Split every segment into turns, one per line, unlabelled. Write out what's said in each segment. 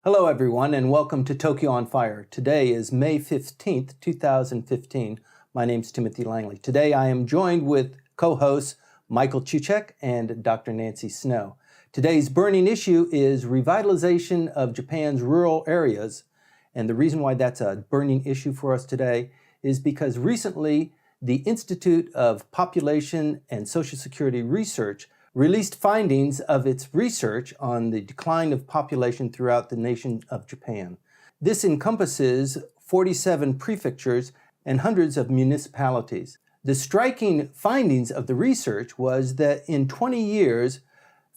Hello everyone and welcome to Tokyo on Fire. Today is May 15th, 2015. My name is Timothy Langley. Today I am joined with co-hosts Michael Cucek and Dr. Nancy Snow. Today's burning issue is revitalization of Japan's rural areas. And the reason why that's a burning issue for us today is because recently the Institute of Population and Social Security Research released findings of its research on the decline of population throughout the nation of Japan. This encompasses 47 prefectures and hundreds of municipalities. The striking findings of the research was that in 20 years,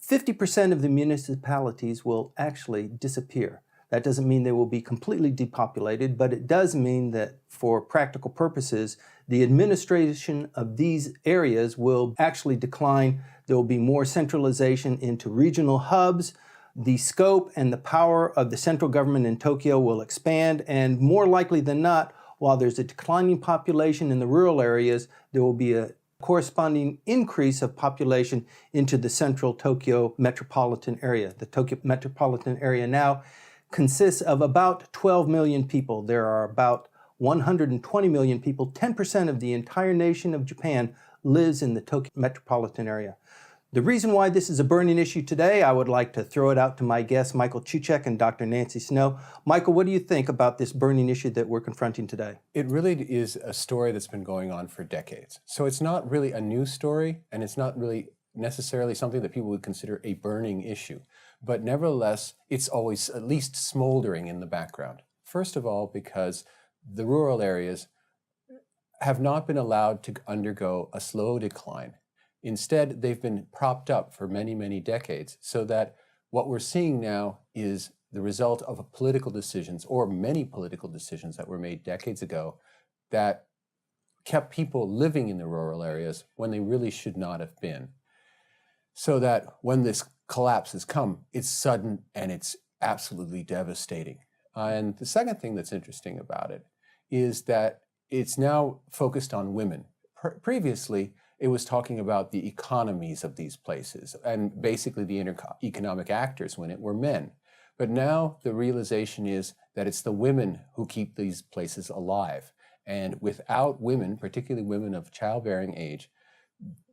50% of the municipalities will actually disappear. That doesn't mean they will be completely depopulated, but it does mean that for practical purposes, the administration of these areas will actually decline. There will be more centralization into regional hubs. The scope and the power of the central government in Tokyo will expand, and more likely than not, while there's a declining population in the rural areas, there will be a corresponding increase of population into the central Tokyo metropolitan area. The Tokyo metropolitan area now consists of about 12 million people. There are about 120 million people. 10% of the entire nation of Japan lives in the Tokyo metropolitan area. The reason why this is a burning issue today, I would like to throw it out to my guests, Michael Cucek and Dr. Nancy Snow. Michael, what do you think about this burning issue that we're confronting today?
It really is a story that's been going on for decades. So it's not really a new story, and it's not really necessarily something that people would consider a burning issue. But nevertheless, it's always at least smoldering in the background. First of all, because the rural areas have not been allowed to undergo a slow decline. Instead, they've been propped up for many, many decades, so that what we're seeing now is the result of political decisions, or many political decisions that were made decades ago that kept people living in the rural areas when they really should not have been. So that when this collapse has come, it's sudden and it's absolutely devastating. And the second thing that's interesting about it is that it's now focused on women. Previously, it was talking about the economies of these places, and basically the economic actors when it were men. But now the realization is that it's the women who keep these places alive. And without women, particularly women of childbearing age,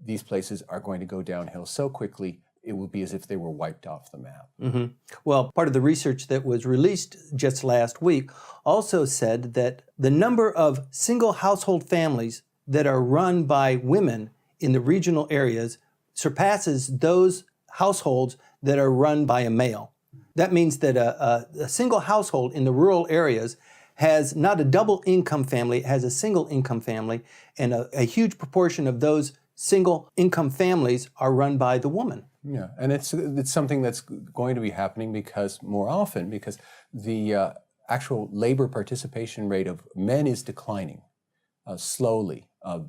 these places are going to go downhill so quickly, it will be as if they were wiped off the map.
Mm-hmm. Well, part of the research that was released just last week also said that the number of single household families that are run by women in the regional areas surpasses those households that are run by a male. That means that a single household in the rural areas has not a double income family, it has a single income family, and a huge proportion of those single income families are run by the woman.
Yeah, and it's something that's going to be happening because the actual labor participation rate of men is declining slowly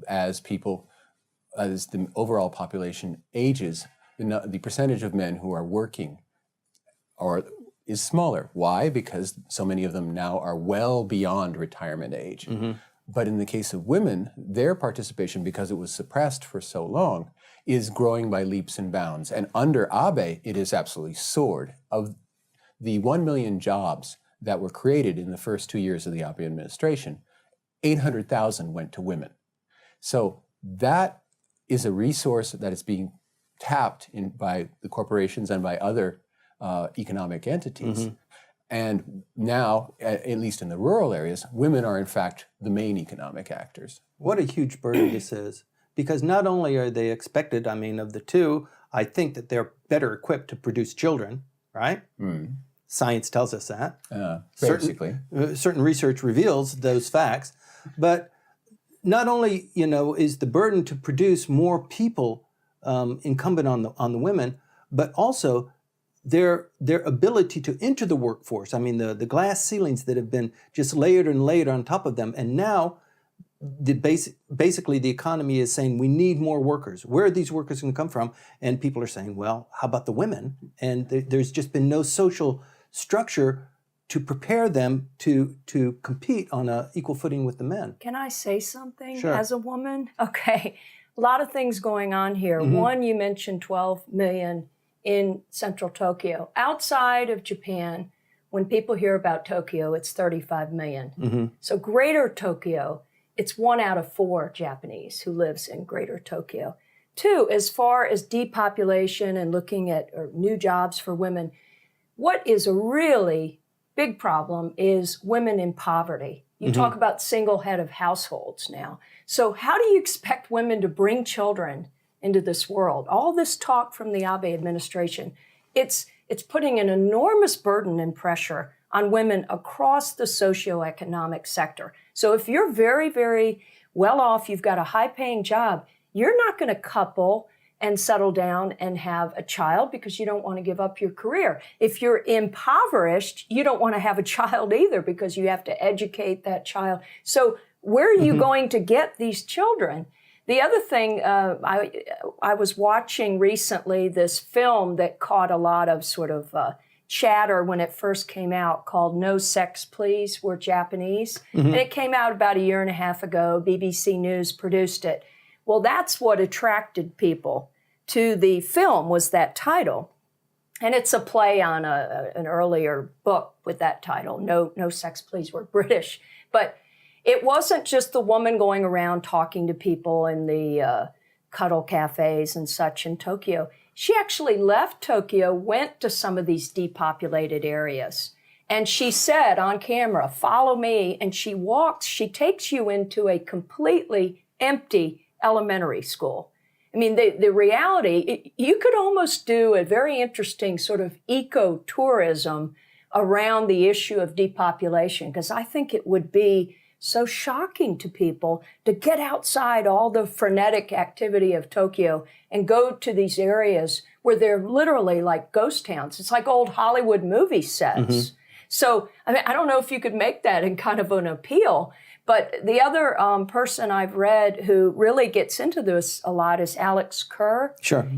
as the overall population ages. The percentage of men who are working is smaller. Why? Because so many of them now are well beyond retirement age. Mm-hmm. But in the case of women, their participation, because it was suppressed for so long, is growing by leaps and bounds. And under Abe, it is absolutely soared. Of the 1 million jobs that were created in the first 2 years of the Abe administration, 800,000 went to women. So that is a resource that is being tapped by the corporations and by other economic entities. Mm-hmm. And now, at least in the rural areas, women are in fact the main economic actors.
What a huge burden this is. Because not only are they expected, of the two, I think that they're better equipped to produce children, right? Mm. Science tells us that.
Basically.
Certain research reveals those facts. But not only, is the burden to produce more people incumbent on the women, but also their ability to enter the workforce. The glass ceilings that have been just layered and layered on top of them. And now, basically the economy is saying we need more workers. Where are these workers going to come from? And people are saying, well, how about the women? And there's just been no social structure to prepare them to compete on an equal footing with the men.
Can I say something
Sure.
as a woman? Okay, a lot of things going on here. Mm-hmm. One, you mentioned 12 million in central Tokyo. Outside of Japan, when people hear about Tokyo, it's 35 million. So Greater Tokyo, it's 1 out of 4 Japanese who lives in Greater Tokyo. 2, as far as depopulation and looking at new jobs for women, what is a really big problem is women in poverty. You talk about single head of households now. So how do you expect women to bring children into this world? All this talk from the Abe administration, it's putting an enormous burden and pressure on women across the socioeconomic sector. So if you're very, very well off, you've got a high-paying job, you're not going to couple and settle down and have a child because you don't want to give up your career. If you're impoverished, you don't want to have a child either because you have to educate that child. So where are you going to get these children? The other thing, I was watching recently this film that caught a lot of sort of chatter when it first came out called No Sex Please, We're Japanese. And it came out about 1.5 years ago. BBC News produced it. Well, that's what attracted people to the film was that title. And it's a play on an earlier book with that title, No Sex Please, We're British. But it wasn't just the woman going around talking to people in the cuddle cafes and such in Tokyo. She actually left Tokyo, went to some of these depopulated areas. And she said on camera, follow me. And she takes you into a completely empty elementary school. I mean, the reality, you could almost do a very interesting sort of eco-tourism around the issue of depopulation, because I think it would be so shocking to people to get outside all the frenetic activity of Tokyo and go to these areas where they're literally like ghost towns. It's like old Hollywood movie sets. So, I mean, I don't know if you could make that in kind of an appeal. But the other person I've read who really gets into this a lot is Alex Kerr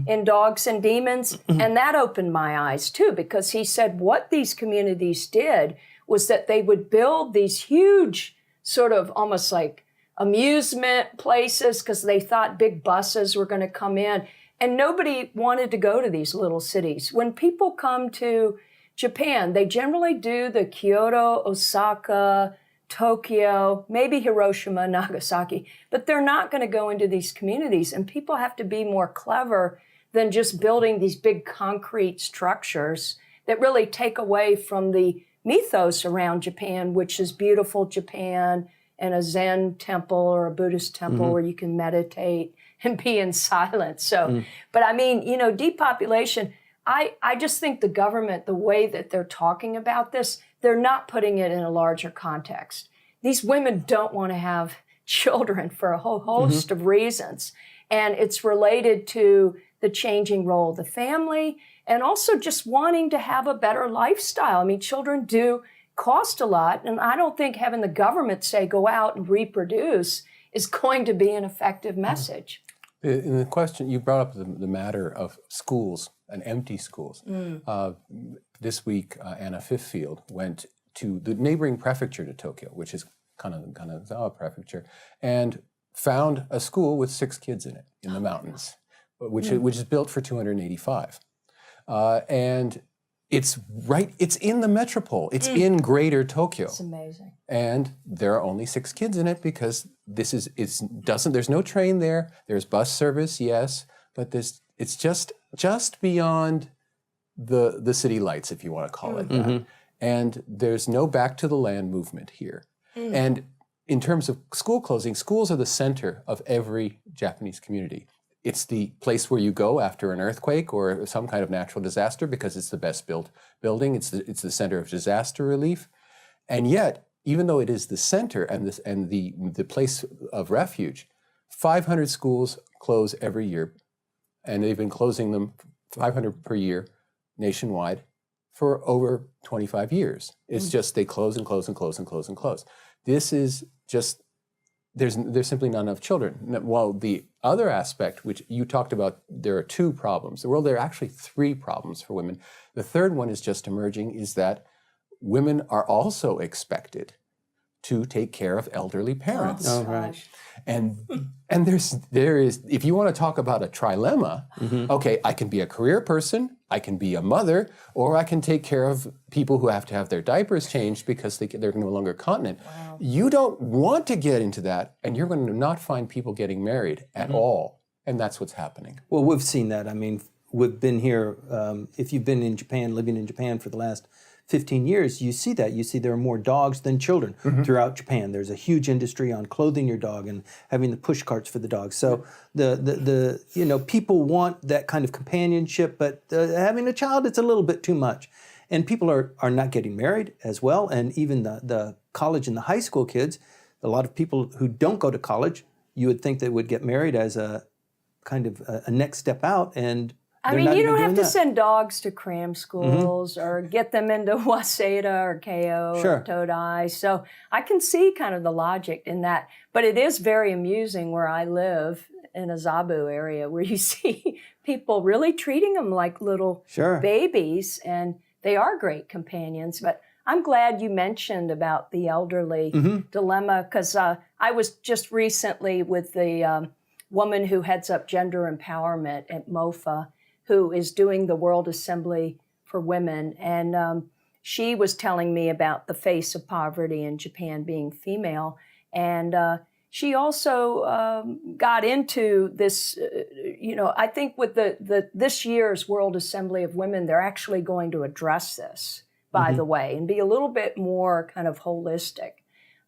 in Dogs and Demons. And that opened my eyes, too, because he said what these communities did was that they would build these huge sort of almost like amusement places because they thought big buses were going to come in. And nobody wanted to go to these little cities. When people come to Japan, they generally do the Kyoto, Osaka, Tokyo, maybe Hiroshima, Nagasaki, but they're not going to go into these communities. And people have to be more clever than just building these big concrete structures that really take away from the mythos around Japan, which is beautiful Japan and a Zen temple or a Buddhist temple where you can meditate and be in silence. So, but I mean, you know, depopulation, I just think the government, the way that they're talking about this, they're not putting it in a larger context. These women don't want to have children for a whole host of reasons. And it's related to the changing role of the family and also just wanting to have a better lifestyle. I mean, children do cost a lot. And I don't think having the government say, go out and reproduce is going to be an effective message.
In the question, you brought up the matter of schools and empty schools. This week, Anna Fifield went to the neighboring prefecture to Tokyo, which is Kanazawa Prefecture, and found a school with 6 kids in it in the mountains, which is built for 285. And it's in the metropole. It's in Greater Tokyo.
It's amazing.
And there are only 6 kids in it because there's no train there. There's bus service, yes, but it's just beyond the city lights, if you want to call it that. And there's no back to the land movement here. And in terms of school closing, schools are the center of every Japanese community. It's the place where you go after an earthquake or some kind of natural disaster because it's the best built building. It's the center of disaster relief. And yet, even though it is the center and the place of refuge, 500 schools close every year. And they've been closing them 500 per year nationwide for over 25 years. It's just they close and close and close and close and close. This is just, there's simply not enough children. While the other aspect, which you talked about, there are 2 problems. Well, there are actually 3 problems for women. The third one is just emerging, is that women are also expected to take care of elderly parents.
Oh, right.
Gosh.
And there is, if you want to talk about a trilemma, okay, I can be a career person, I can be a mother, or I can take care of people who have to have their diapers changed because they're no longer continent.
Wow.
You don't want to get into that, and you're going to not find people getting married at all. And that's what's happening.
Well, we've seen that. I mean, we've been here. If you've been in Japan, living in Japan for the last 15 years, you see that. You see there are more dogs than children throughout Japan. There's a huge industry on clothing your dog and having the push carts for the dogs. So the people want that kind of companionship, but having a child, it's a little bit too much. And people are not getting married as well. And even the college and the high school kids, a lot of people who don't go to college, you would think they would get married as a kind of a next step out, and
I mean, you don't have to send dogs to cram schools or get them into Waseda or Keio or Todai. So I can see kind of the logic in that. But it is very amusing where I live in a Zabu area where you see people really treating them like little babies, and they are great companions. But I'm glad you mentioned about the elderly dilemma, because I was just recently with the woman who heads up gender empowerment at MOFA, who is doing the World Assembly for Women. And she was telling me about the face of poverty in Japan being female. And she also got into this, I think with this year's World Assembly of Women, they're actually going to address this, by the way, and be a little bit more kind of holistic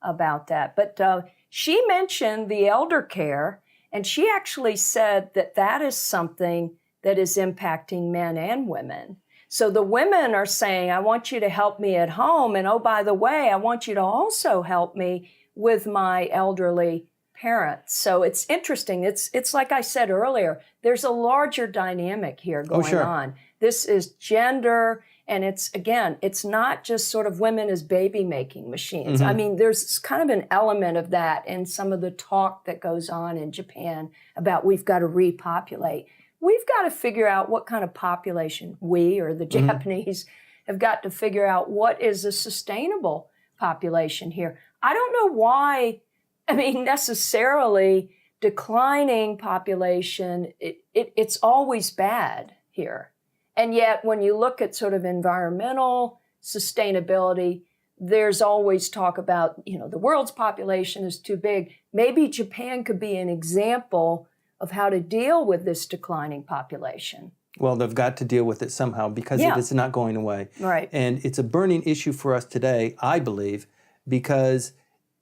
about that. But she mentioned the elder care, and she actually said that that is something that is impacting men and women. So the women are saying, I want you to help me at home. And oh, by the way, I want you to also help me with my elderly parents. So it's interesting. It's like I said earlier, there's a larger dynamic here going on. This is gender. And it's not just sort of women as baby-making machines. I mean, there's kind of an element of that in some of the talk that goes on in Japan about we've got to repopulate. We've got to figure out what kind of population we, or the Japanese, have got to figure out what is a sustainable population here. I don't know why, necessarily declining population, it's always bad here. And yet, when you look at sort of environmental sustainability, there's always talk about, the world's population is too big. Maybe Japan could be an example of how to deal with this declining population.
Well, they've got to deal with it somehow because it is not going away.
Right.
And it's a burning issue for us today, I believe, because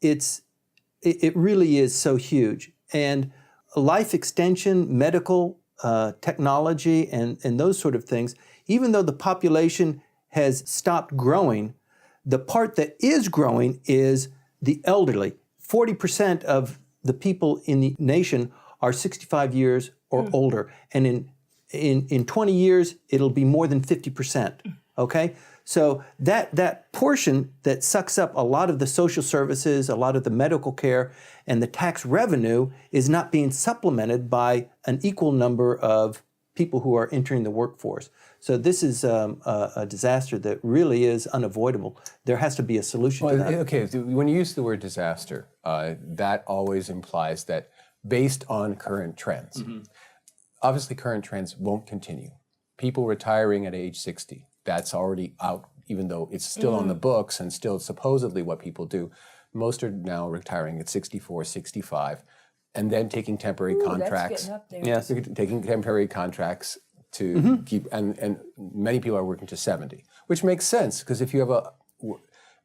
it really is so huge. And life extension, medical technology, and those sort of things, even though the population has stopped growing, the part that is growing is the elderly. 40% of the people in the nation are 65 years or older. And in 20 years, it'll be more than 50%, okay? So that portion that sucks up a lot of the social services, a lot of the medical care, and the tax revenue is not being supplemented by an equal number of people who are entering the workforce. So this is a disaster that really is unavoidable. There has to be a solution to that.
Okay, when you use the word disaster, that always implies that based on current trends. Obviously, current trends won't continue. People retiring at age 60, that's already out, even though it's still on the books and still supposedly what people do. Most are now retiring at 64, 65, and then taking temporary contracts.
That's getting up there.
Yes.
Taking temporary contracts to keep, and many people are working to 70, which makes sense, because if you have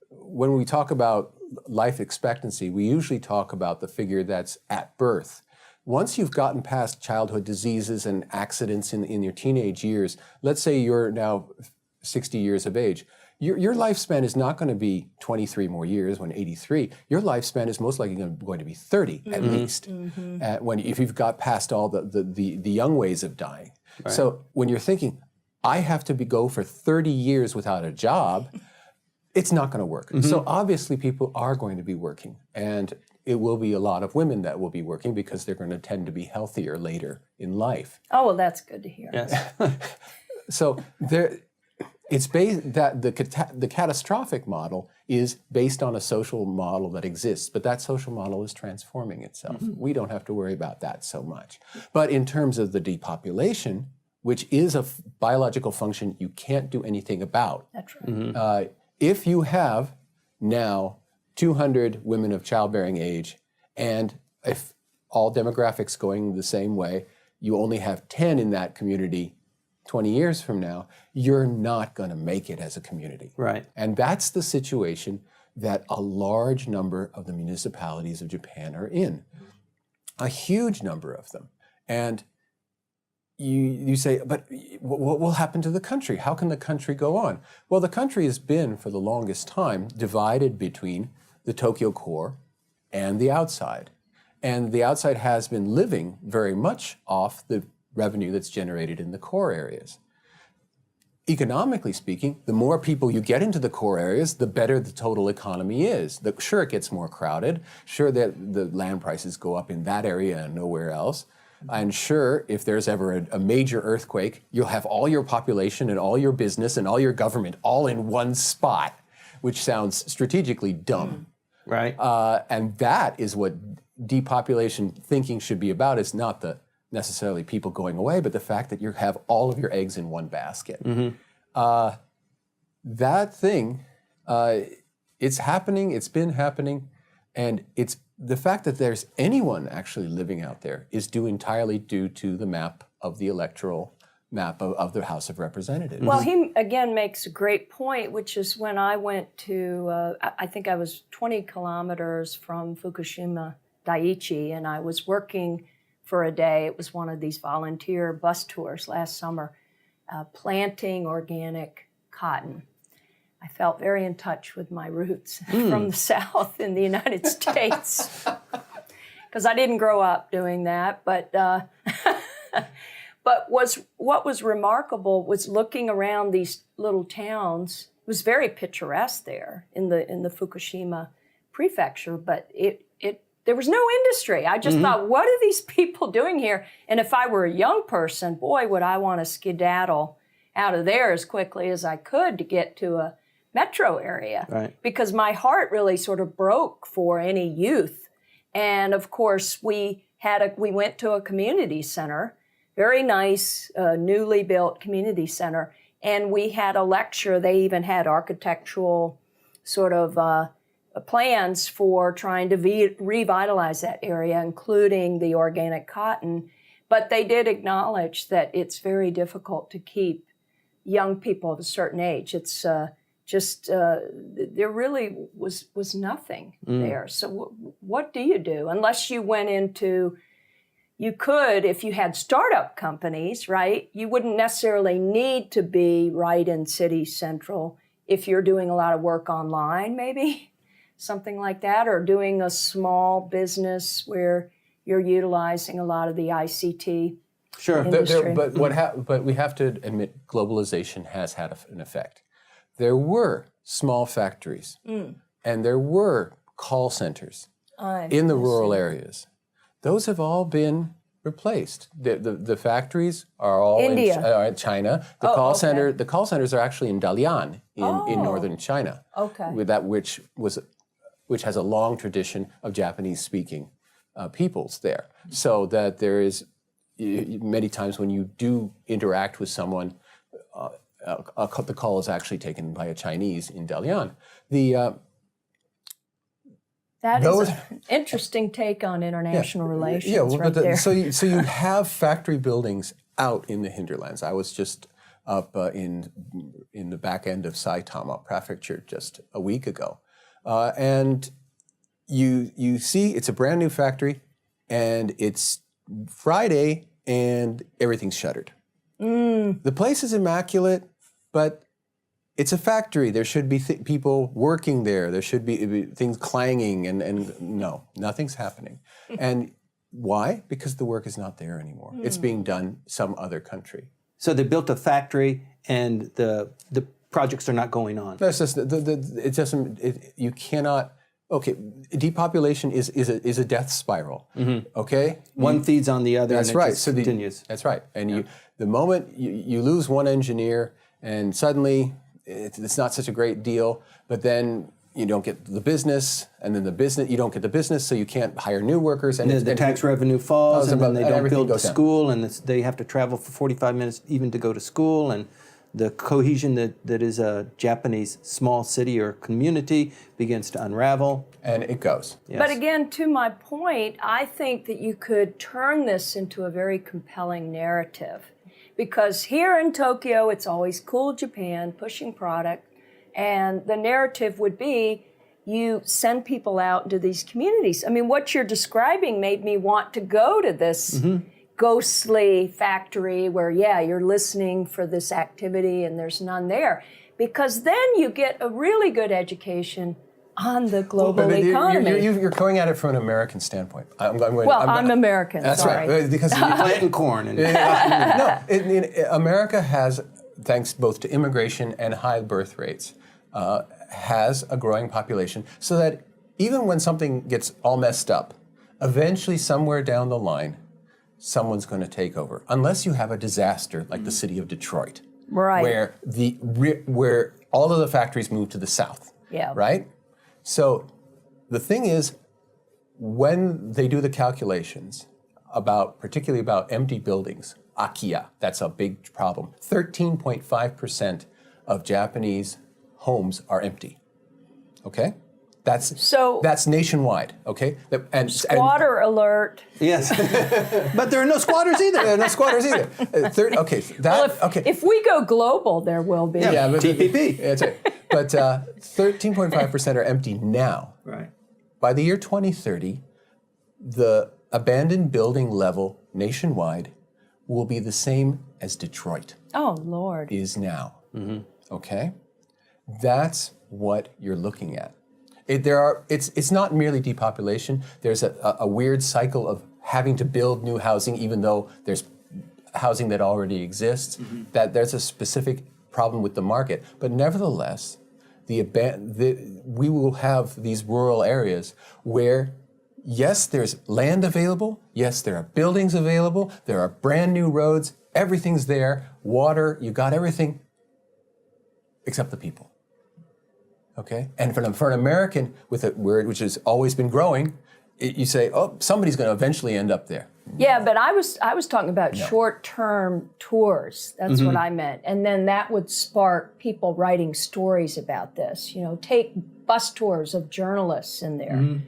when we talk about life expectancy, we usually talk about the figure that's at birth. Once you've gotten past childhood diseases and accidents in your teenage years, let's say you're now 60 years of age, your lifespan is not going to be 23 more years when 83. Your lifespan is most likely going to be 30 at least, if you've got past all the young ways of dying. Right. So when you're thinking, I have to go for 30 years without a job, it's not going to work. So obviously people are going to be working, and it will be a lot of women that will be working because they're going to tend to be healthier later in life.
Oh, well, that's good to hear.
Yes.
So there, It's based that the catastrophic model is based on a social model that exists, but that social model is transforming itself. We don't have to worry about that so much. But in terms of the depopulation, which is a biological function you can't do anything about.
That's right.
If you have now 200 women of childbearing age, and if all demographics going the same way, you only have 10 in that community 20 years from now, you're not going to make it as a community.
Right.
And that's the situation that a large number of the municipalities of Japan are in. A huge number of them. And you say, but what will happen to the country? How can the country go on? Well, the country has been, for the longest time, divided between the Tokyo core and the outside. And the outside has been living very much off the revenue that's generated in the core areas. Economically speaking, the more people you get into the core areas, the better the total economy is. Sure, it gets more crowded. Sure, that the land prices go up in that area and nowhere else. And sure, if there's ever a major earthquake, you'll have all your population and all your business and all your government all in one spot, which sounds strategically dumb.
Right.
And that is what depopulation thinking should be about, is not the necessarily people going away, but the fact that you have all of your eggs in one basket. That thing, it's happening, it's been happening, and it's the fact that there's anyone actually living out there is entirely due to the map of the electoral map of the House of Representatives.
Well, he again makes a great point, which is when I went to, I think I was 20 kilometers from Fukushima Daiichi, and I was working for a day. It was one of these volunteer bus tours last summer, planting organic cotton. I felt very in touch with my roots from the South in the United States, because I didn't grow up doing that. But what was remarkable was looking around these little towns. It was very picturesque there in the Fukushima prefecture, but there was no industry. I just thought, what are these people doing here? And if I were a young person, boy, would I want to skedaddle out of there as quickly as I could to get to a metro area.
Right.
Because my heart really sort of broke for any youth. And of course, we went to a community center, very nice, newly built community center, and we had a lecture. They even had architectural sort of plans for trying to revitalize that area, including the organic cotton. But they did acknowledge that it's very difficult to keep young people of a certain age. It's there really was nothing there. So what do you do? Unless you went into, you could, if you had startup companies, right? You wouldn't necessarily need to be right in city central if you're doing a lot of work online, maybe. Something like that, or doing a small business where you're utilizing a lot of the ICT industry.
But we have to admit, globalization has had an effect. There were small factories, and there were call centers in the rural areas. Those have all been replaced. The factories are all in China. The call centers are actually in Dalian in northern China.
Okay.
With that, which has a long tradition of Japanese-speaking peoples there. So that there is, many times when you do interact with someone, the call is actually taken by a Chinese in Dalian.
That is an interesting take on international relations.
Yeah, well,
right there.
So you have factory buildings out in the hinterlands. I was just up in the back end of Saitama Prefecture just a week ago. And you see it's a brand new factory, and it's Friday, and everything's shuttered. The place is immaculate, but it's a factory. There should be people working there. There should be things clanging, and no, nothing's happening. And why? Because the work is not there anymore. It's being done some other country.
So they built a factory, and the projects are not going on.
No, it's just you cannot. Okay, depopulation is a death spiral. Okay,
one feeds on the other.
That's
and it
right.
just continues.
That's right. And the moment you lose one engineer, and suddenly it's not such a great deal, but then you don't get the business, and then you don't get the business, so you can't hire new workers. And
the tax revenue falls, and then they don't build the
down.
school, and they have to travel for 45 minutes even to go to school, and the cohesion that is a Japanese small city or community begins to unravel.
And it goes.
Yes.
But again, to my point, I think that you could turn this into a very compelling narrative. Because here in Tokyo, it's always cool Japan, pushing product, and the narrative would be you send people out into these communities. I mean, what you're describing made me want to go to this ghostly factory where, you're listening for this activity and there's none there. Because then you get a really good education on the global economy.
You're going at it from an American standpoint. I'm
American.
That's
sorry.
right. Because
planting corn. And
America has, thanks both to immigration and high birth rates, has a growing population, so that even when something gets all messed up, eventually somewhere down the line, someone's going to take over. Unless you have a disaster like the city of Detroit,
Right.
where all of the factories move to the south.
Yeah.
Right? So the thing is, when they do the calculations particularly about empty buildings, Akiya, that's a big problem. 13.5% of Japanese homes are empty. Okay? That's nationwide, okay?
Squatter alert.
yes, but there are no squatters either.
There are no squatters either.
If we go global, there will be.
Yeah, but
TPP.
That's right. But 13.5% are empty now.
Right.
By the year 2030, the abandoned building level nationwide will be the same as Detroit
Oh, Lord.
is now. Okay? That's what you're looking at. It's not merely depopulation. There's a weird cycle of having to build new housing, even though there's housing that already exists. That there's a specific problem with the market. But nevertheless, we will have these rural areas where, yes, there's land available. Yes, there are buildings available. There are brand new roads. Everything's there. Water. You got everything, except the people. Okay, and for an American with a word which has always been growing, you say, oh, somebody's going to eventually end up there.
Yeah, but I was talking about short-term tours. That's what I meant. And then that would spark people writing stories about this. You know, take bus tours of journalists in there,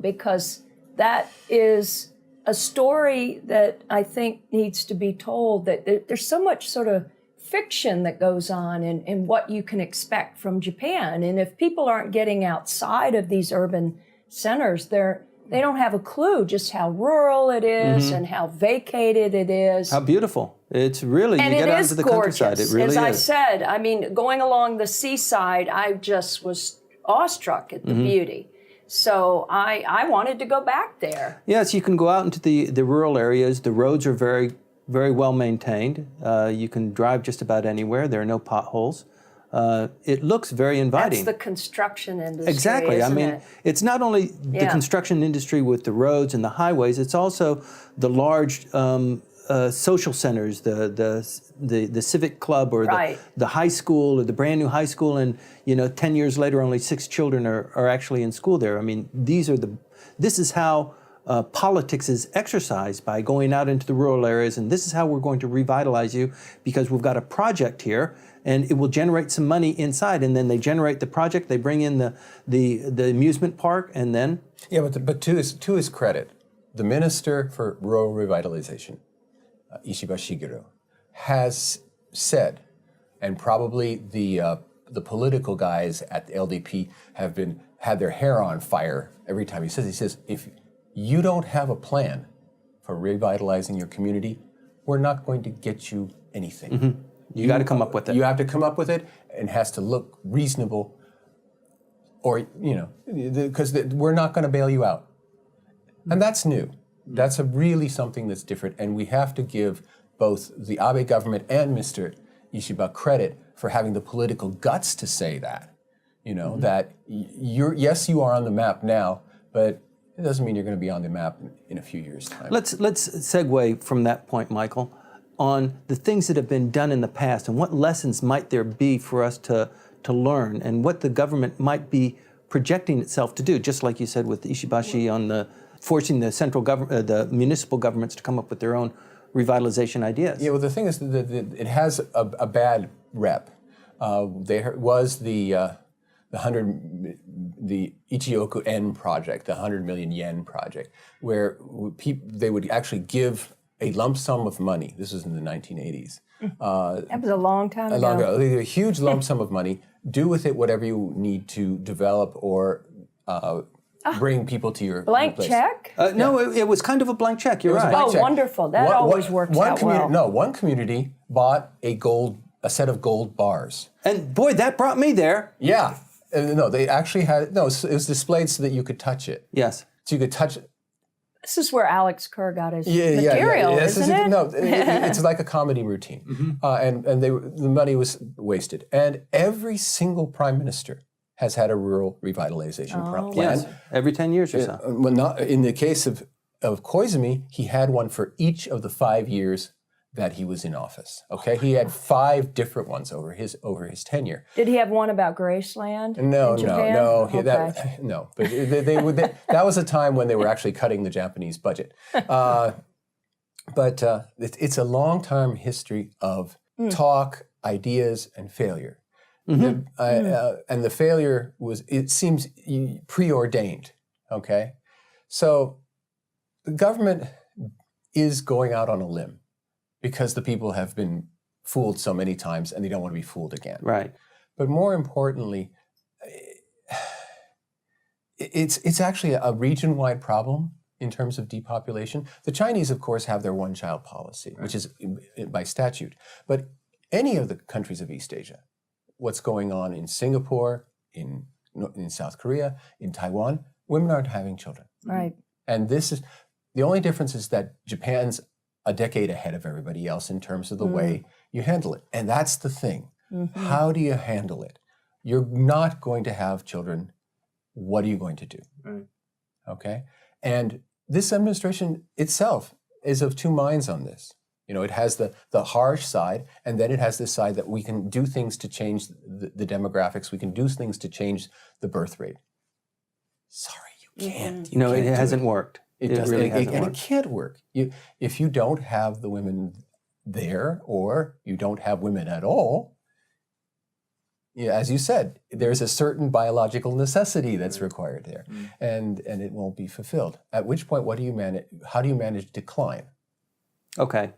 because that is a story that I think needs to be told. That there's so much sort of fiction that goes on in what you can expect from Japan. And if people aren't getting outside of these urban centers, they don't have a clue just how rural it is and how vacated it is.
How beautiful. It's really,
and
you get
it
out
is
into the
gorgeous.
countryside. It really
As I
is.
said, I mean, going along the seaside, I just was awestruck at the beauty. So I wanted to go back there.
Yes, you can go out into the rural areas. The roads are very, very well maintained. You can drive just about anywhere. There are no potholes. It looks very inviting.
That's the construction industry,
Exactly.
isn't
I mean,
it?
it's not only the construction industry with the roads and the highways. It's also the large social centers, the civic club, or the high school, or the brand new high school, and 10 years later, only 6 children are actually in school there. I mean, this is how politics is exercised, by going out into the rural areas, and this is how we're going to revitalize you, because we've got a project here, and it will generate some money inside, and then they generate the project, they bring in the amusement park, and then...
Yeah, but to his credit, the Minister for Rural Revitalization, Ishiba Shigeru, has said, and probably the political guys at the LDP have had their hair on fire every time he says, if you don't have a plan for revitalizing your community, we're not going to get you anything.
You got to come up with it.
You have to come up with it, and it has to look reasonable, or, because we're not going to bail you out. And that's new. That's really something that's different, and we have to give both the Abe government and Mr. Ishiba credit for having the political guts to say that. That you are on the map now, but it doesn't mean you're going to be on the map in a few years' time.
Let's segue from that point, Michael. on the things that have been done in the past and what lessons might there be for us to learn and what the government might be projecting itself to do, just like you said with Ishibashi on the forcing the central government, the municipal governments to come up with their own revitalization ideas.
Yeah, well, the thing is that it has a bad rep. There was the Ichioku En project, the 100 million yen project, where they would actually give a lump sum of money. This was in the 1980s.
That was a long time ago.
Long ago. They gave a huge lump sum of money. Do with it whatever you need to develop or bring people to your
Blank
place.
check?
No, it was kind of a blank check. You're right.
Oh, wonderful. That always works out well.
No, one community bought a set of gold bars.
And boy, that brought me there.
Yeah. No, they actually had, it was displayed so that you could touch it.
Yes.
So you could touch it.
This is where Alex Kerr got his material, isn't it?
No, it's like a comedy routine. And the money was wasted. And every single prime minister has had a rural revitalization plan.
Yes, every 10 years or so.
Well, not, in the case of Koizumi, he had one for each of the 5 years that he was in office. Okay, he had 5 different ones over his tenure.
Did he have one about Graceland?
No.
Okay.
No. But that was a time when they were actually cutting the Japanese budget. But it's a long-term history of talk, ideas, and failure. And the failure it seems preordained. Okay, so the government is going out on a limb, because the people have been fooled so many times and they don't want to be fooled again.
Right.
But more importantly, it's actually a region-wide problem in terms of depopulation. The Chinese, of course, have their one-child policy, which is by statute. But any of the countries of East Asia, what's going on in Singapore, in South Korea, in Taiwan, women aren't having children.
Right.
And this is the only difference is that Japan's a decade ahead of everybody else in terms of the way you handle it. And that's the thing. How do you handle it? You're not going to have children. What are you going to do?
Right.
Okay? And this administration itself is of two minds on this. You know, it has the harsh side, and then it has this side that we can do things to change the demographics. We can do things to change the birth rate. Sorry, you can't.
You know, it hasn't worked.
It really hasn't worked. And it can't work. If you don't have the women there, or you don't have women at all, as you said, there's a certain biological necessity that's required there, and it won't be fulfilled. At which point, what do you manage? How do you manage decline?
Okay.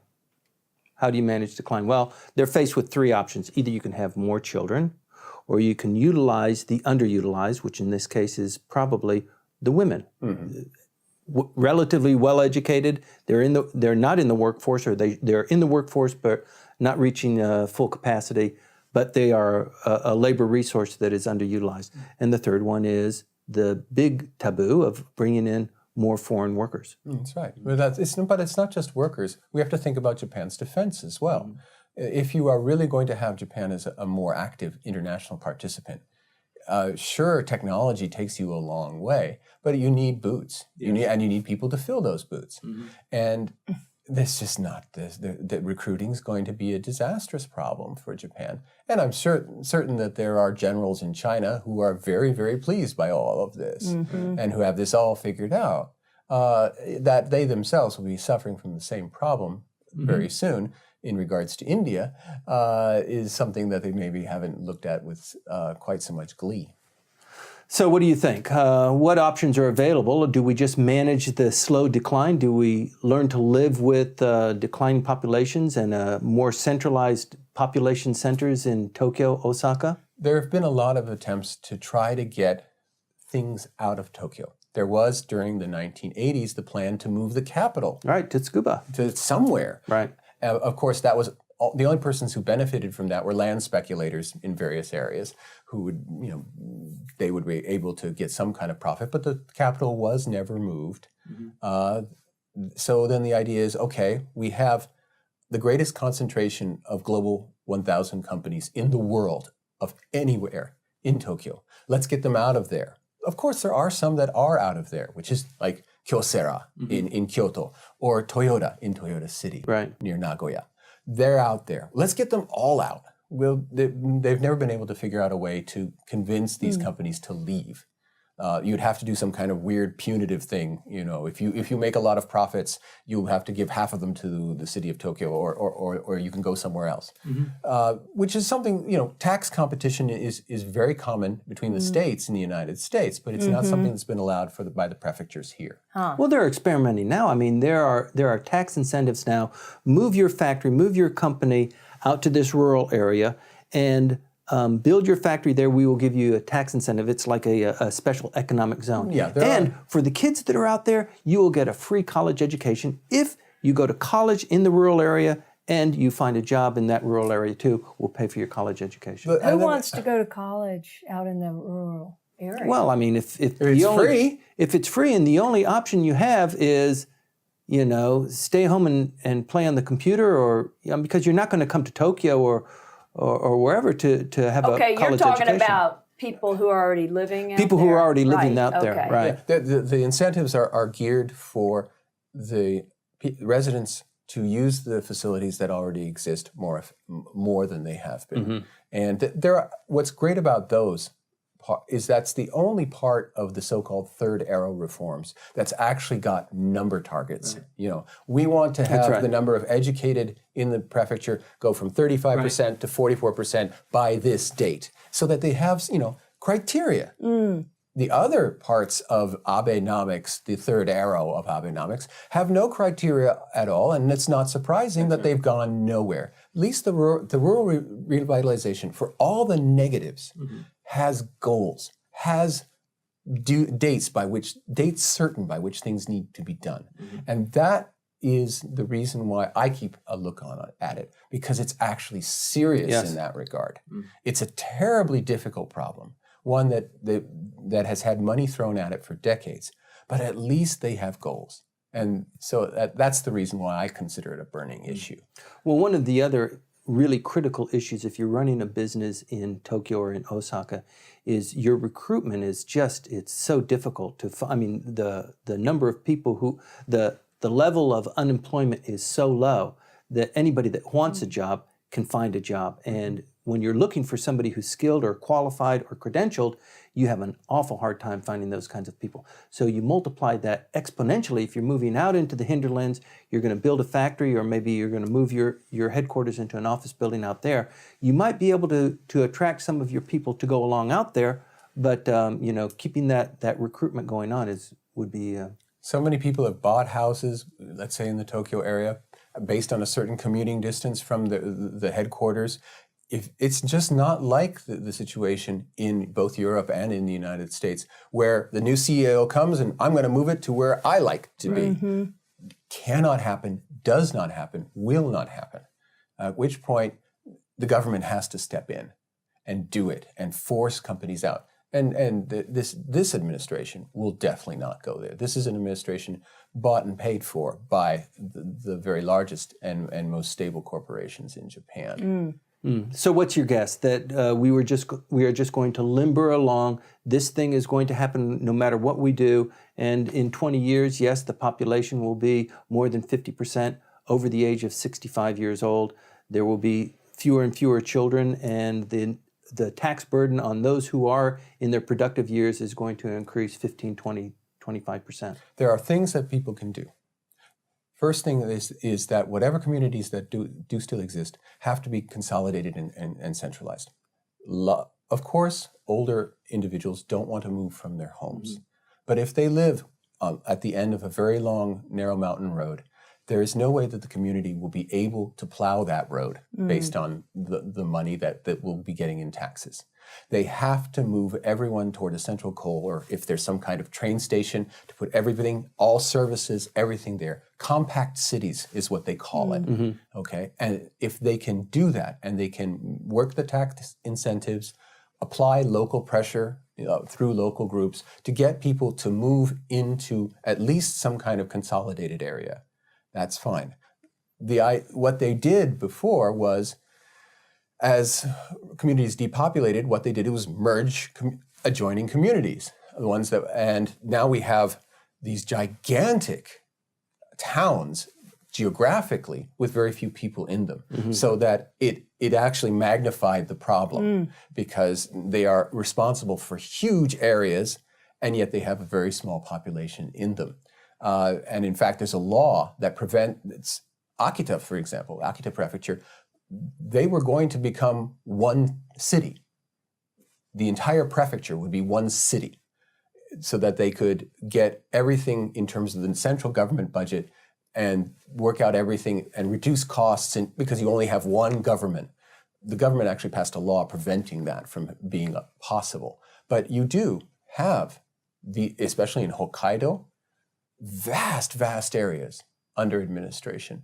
How do you manage decline? Well, they're faced with 3 options. Either you can have more children, or you can utilize the underutilized, which in this case is probably the women. Relatively well-educated, they're not in the workforce, or they're in the workforce but not reaching full capacity, but they are a labor resource that is underutilized. And the third one is the big taboo of bringing in more foreign workers.
That's right. But it's not just workers. We have to think about Japan's defense as well. If you are really going to have Japan as a more active international participant, sure, technology takes you a long way, but you need boots. You need people to fill those boots. And this just not this. The recruiting is going to be a disastrous problem for Japan. And I'm certain that there are generals in China who are very, very pleased by all of this and who have this all figured out. That they themselves will be suffering from the same problem very soon in regards to India is something that they maybe haven't looked at with quite so much glee.
So what do you think? What options are available? Do we just manage the slow decline? Do we learn to live with declining populations and more centralized population centers in Tokyo, Osaka?
There have been a lot of attempts to try to get things out of Tokyo. There was, during the 1980s, the plan to move the capital.
Right, to Tsukuba.
To somewhere.
Right.
Of course, that was the only persons who benefited from that were land speculators in various areas who would, they would be able to get some kind of profit, but the capital was never moved. So then the idea is, okay, we have the greatest concentration of global 1,000 companies in the world, of anywhere, in Tokyo. Let's get them out of there. Of course, there are some that are out of there, which is like Kyocera in Kyoto, or Toyota in Toyota City,
right,
near Nagoya. They're out there. Let's get them all out. They've never been able to figure out a way to convince these companies to leave. You'd have to do some kind of weird punitive thing. If you make a lot of profits, you'll have to give half of them to the city of Tokyo, or you can go somewhere else. Which is something, tax competition is very common between the states in the United States, but it's not something that's been allowed by the prefectures here.
Well, they're experimenting now. I mean, there are tax incentives now. Move your factory, move your company out to this rural area, and build your factory there. We will give you a tax incentive. It's like a special economic zone. And for the kids that are out there, you will get a free college education if you go to college in the rural area and you find a job in that rural area too. We'll pay for your college education.
Who wants to go to college out in the rural area?
Well, I mean, if it's
free,
if it's free, and the only option you have is, stay home and play on the computer, or because you're not going to come to Tokyo or wherever to have a college education.
Okay, you're talking about people who are already living out there?
People who are already living out there, right.
Yeah, the incentives are geared for the residents to use the facilities that already exist more than they have been. And what's great about those is that's the only part of the so-called third arrow reforms that's actually got number targets. Right. We want to have the number of educated in the prefecture go from 35% to 44% by this date, so that they have, criteria. The other parts of Abenomics, the third arrow of Abenomics, have no criteria at all, and it's not surprising that they've gone nowhere. At least the rural revitalization, for all the negatives, has goals, has dates certain by which things need to be done. And that is the reason why I keep a look at it, because it's actually serious in that regard. It's a terribly difficult problem, one that has had money thrown at it for decades, but at least they have goals. And so that's the reason why I consider it a burning issue.
Well, one of the other really critical issues if you're running a business in Tokyo or in Osaka is your recruitment is it's so difficult to the number of people the level of unemployment is so low that anybody that wants a job can find a job. And when you're looking for somebody who's skilled or qualified or credentialed, you have an awful hard time finding those kinds of people. So you multiply that exponentially. If you're moving out into the hinterlands, you're going to build a factory, or maybe you're going to move your headquarters into an office building out there. You might be able to attract some of your people to go along out there, but keeping that recruitment going on would be.
So many people have bought houses, let's say in the Tokyo area, based on a certain commuting distance from the headquarters. If it's just not like the situation in both Europe and in the United States, where the new CEO comes and I'm going to move it to where I like to be. Cannot happen, does not happen, will not happen. At which point the government has to step in and do it and force companies out. And this administration will definitely not go there. This is an administration bought and paid for by the very largest and most stable corporations in Japan.
So what's your guess? That we are just going to limber along. This thing is going to happen no matter what we do. And in 20 years, yes, the population will be more than 50% over the age of 65 years old. There will be fewer and fewer children, and the tax burden on those who are in their productive years is going to increase 15, 20, 25%.
There are things that people can do. First thing is that whatever communities that do still exist have to be consolidated and centralized. Of course, older individuals don't want to move from their homes. But if they live at the end of a very long, narrow mountain road, there is no way that the community will be able to plow that road based on the money that we'll be getting in taxes. They have to move everyone toward a central goal, or if there's some kind of train station, to put everything, all services, everything there. Compact cities is what they call it, okay? And if they can do that, and they can work the tax incentives, apply local pressure through local groups to get people to move into at least some kind of consolidated area, that's fine. What they did before was, as communities depopulated, what they did was merge adjoining communities. And now we have these gigantic towns geographically with very few people in them, so that it actually magnified the problem because they are responsible for huge areas, and yet they have a very small population in them. And in fact, there's a law that prevents Akita, for example, Akita Prefecture, they were going to become one city. The entire prefecture would be one city so that they could get everything in terms of the central government budget and work out everything and reduce costs because you only have one government. The government actually passed a law preventing that from being possible. But you do have, especially in Hokkaido, vast areas under administration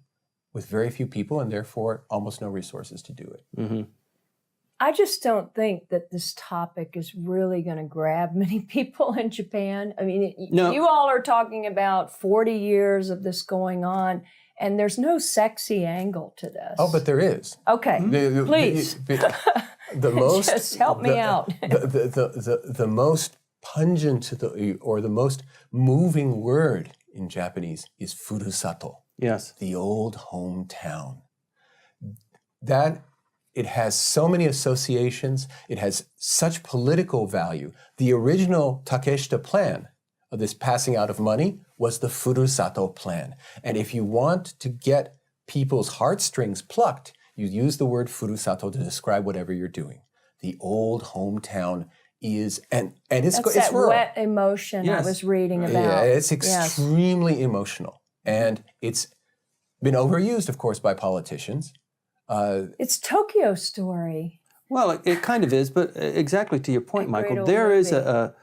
with very few people and therefore almost no resources to do it.
I just don't think that this topic is really going to grab many people in Japan. I mean, you all are talking about 40 years of this going on, and there's no sexy angle to this.
Oh, but there is.
Okay, please.
The most,
just help me out.
The most pungent or the most moving word in Japanese is furusato.
Yes.
The old hometown. That it has so many associations. It has such political value. The original Takeshita plan of this passing out of money was the furusato plan. And if you want to get people's heartstrings plucked, you use the word furusato to describe whatever you're doing. The old hometown is, and it's
that
rural.
wet emotion I was reading about.
Yeah, it's extremely emotional. And it's been overused, of course, by politicians.
It's Tokyo Story.
Well, it kind of is, but exactly to your point, Michael, there is a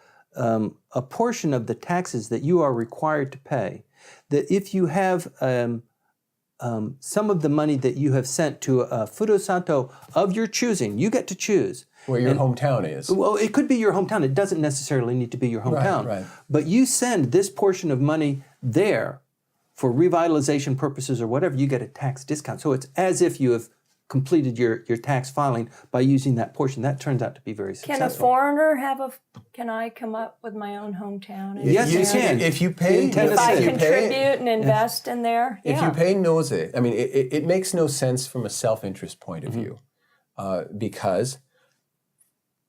portion of the taxes that you are required to pay that if you have some of the money that you have sent to a furusato of your choosing, you get to choose.
Where your hometown is.
Well, it could be your hometown. It doesn't necessarily need to be your hometown.
Right.
But you send this portion of money there for revitalization purposes or whatever, you get a tax discount. So it's as if you have completed your tax filing by using that portion. That turns out to be very successful.
Can a foreigner can I come up with my own hometown?
Yes, you can.
If you pay,
if I contribute and invest in there,
if you pay noze, I mean, it makes no sense from a self-interest point of view, because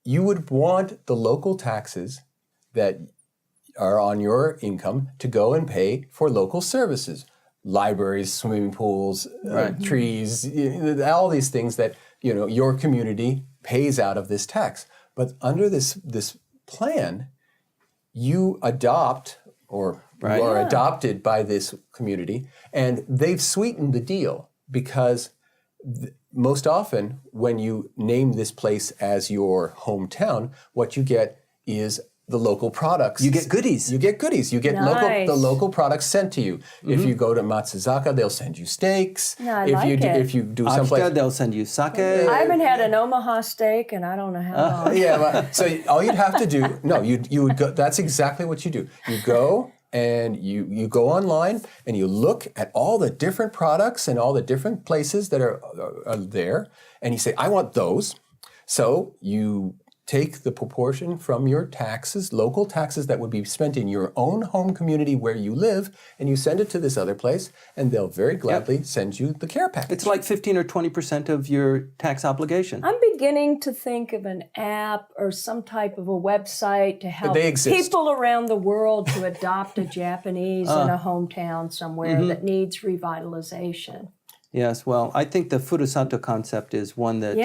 you would want the local taxes that are on your income to go and pay for local services, libraries, swimming pools, trees, all these things that your community pays out of this tax. But under this plan, you adopt or are adopted by this community, and they've sweetened the deal because most often when you name this place as your hometown, what you get is the local products.
You get goodies.
You get goodies. You get the local products sent to you. If you go to Matsuzaka, they'll send you steaks.
No,
If you do someplace,
they'll send you sake.
I haven't had an Omaha steak, and I don't know how long.
So all you'd have to do, you would go. That's exactly what you do. You go and you go online and you look at all the different products and all the different places that are there, and you say, I want those. So you take the proportion from your taxes, local taxes that would be spent in your own home community where you live, and you send it to this other place, and they'll very gladly send you the care package.
It's like 15 or 20% of your tax obligation.
I'm beginning to think of an app or some type of a website to help people around the world to adopt a Japanese in a hometown somewhere that needs revitalization.
Yes, well, I think the furusato concept is one that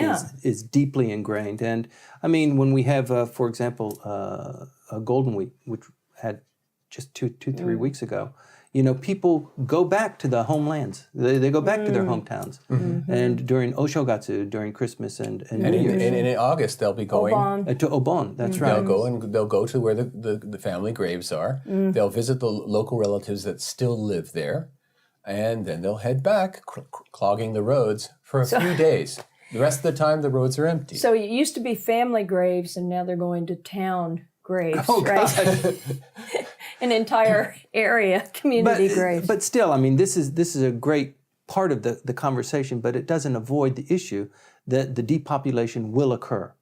is deeply ingrained. And I mean, when we have, for example, a Golden Week, which had just 3 weeks ago, people go back to the homelands. They go back to their hometowns. And during Oshogatsu, during Christmas and New Year's.
And in August, they'll be going
to Obon, that's right.
They'll go to where the family graves are. They'll visit the local relatives that still live there. And then they'll head back, clogging the roads for a few days. The rest of the time, the roads are empty.
So it used to be family graves, and now they're going to town graves, right? An entire area, community graves.
But still, I mean, this is a great part of the conversation, but it doesn't avoid the issue that the depopulation will occur.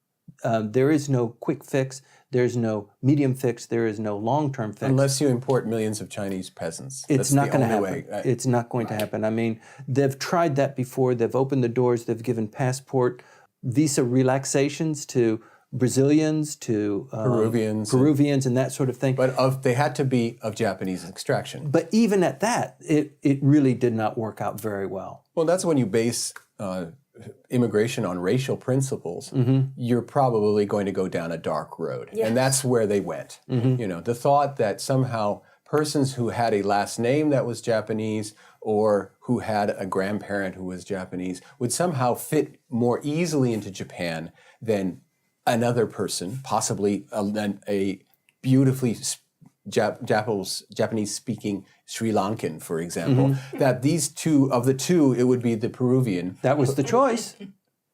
There is no quick fix. There's no medium fix. There is no long-term fix.
Unless you import millions of Chinese peasants.
It's not going to happen. It's not going to happen. I mean, they've tried that before. They've opened the doors. They've given passport visa relaxations to Brazilians, to Peruvians, and that sort of thing.
But they had to be of Japanese extraction.
But even at that, it really did not work out very well.
Well, that's when you base immigration on racial principles, you're probably going to go down a dark road.
Yes.
And that's where they went. You know, the thought that somehow persons who had a last name that was Japanese or who had a grandparent who was Japanese would somehow fit more easily into Japan than another person, possibly a beautifully Japanese-speaking Sri Lankan, for example, that these two, of the two, it would be the Peruvian.
That was the choice.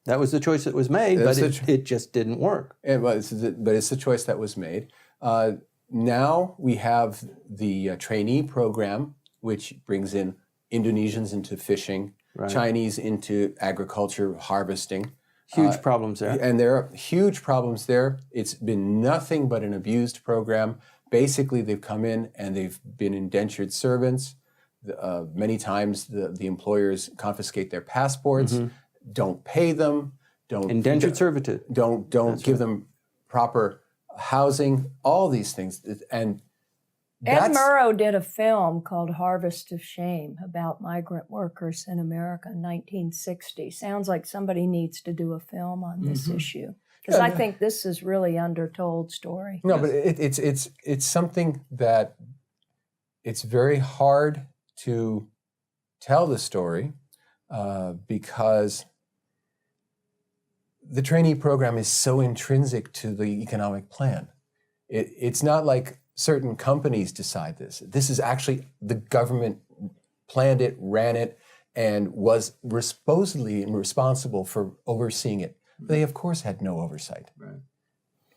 That was the choice that was made, but it just didn't work.
But it's the choice that was made. Now we have the trainee program, which brings in Indonesians into fishing, Chinese into agriculture, harvesting.
Huge problems there.
And there are huge problems there. It's been nothing but an abused program. Basically, they've come in and they've been indentured servants. Many times the employers confiscate their passports, don't pay them,
indentured servitude.
Don't give them proper housing, all these things. And
Ed Murrow did a film called Harvest of Shame about migrant workers in America in 1960. Sounds like somebody needs to do a film on this issue. Because I think this is really undertold story.
No, but it's something that it's very hard to tell the story because the trainee program is so intrinsic to the economic plan. It's not like certain companies decide this. This is actually the government planned it, ran it, and was supposedly responsible for overseeing it. They, of course, had no oversight.
Right.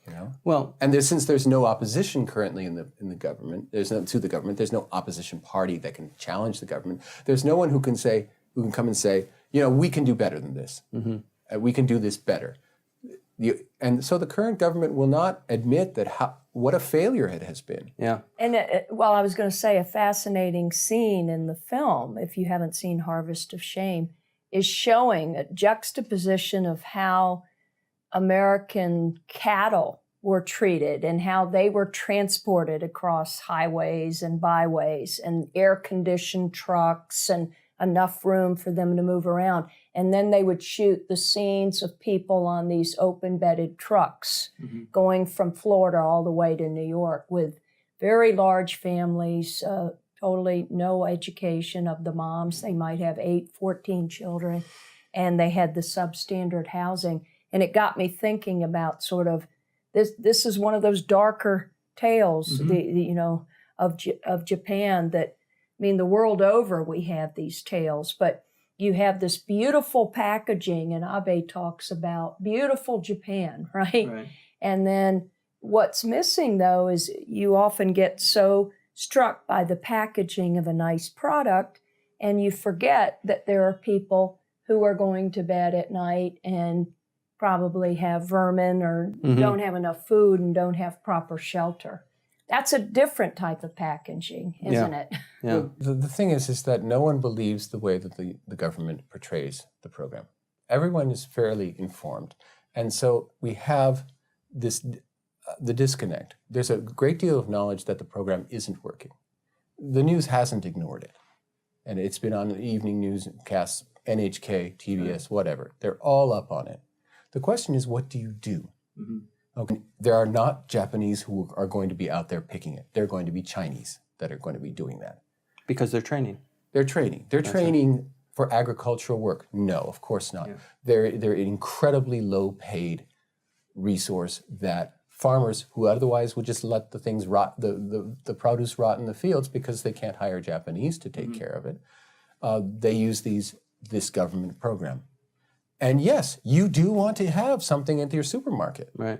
You know.
Well,
and since there's no opposition currently in the government, to the government. There's no opposition party that can challenge the government. There's no one who can come and say, you know, we can do better than this. We can do this better. And so the current government will not admit that what a failure it has been.
Yeah.
And well, I was going to say a fascinating scene in the film, if you haven't seen Harvest of Shame, is showing a juxtaposition of how American cattle were treated and how they were transported across highways and byways and air-conditioned trucks and enough room for them to move around. And then they would shoot the scenes of people on these open-bedded trucks going from Florida all the way to New York with very large families, totally no education of the moms. They might have 8, 14 children, and they had the substandard housing. And it got me thinking about sort of this is one of those darker tales, of Japan that, I mean, the world over we have these tales, but you have this beautiful packaging, and Abe talks about beautiful Japan, right? And then what's missing, though, is you often get so struck by the packaging of a nice product, and you forget that there are people who are going to bed at night and probably have vermin or don't have enough food and don't have proper shelter. That's a different type of packaging, isn't it?
Yeah.
Well, the thing is that no one believes the way that the government portrays the program. Everyone is fairly informed. And so we have the disconnect. There's a great deal of knowledge that the program isn't working. The news hasn't ignored it. And it's been on the evening newscasts, NHK, TBS, whatever. They're all up on it. The question is, what do you do? Okay. There are not Japanese who are going to be out there picking it. They're going to be Chinese that are going to be doing that.
Because they're training.
They're training. They're training for agricultural work. No, of course not. Yeah. They're an incredibly low-paid resource that farmers who otherwise would just let the things rot, the produce rot in the fields because they can't hire Japanese to take care of it. They use this government program. And yes, you do want to have something at your supermarket.
Right.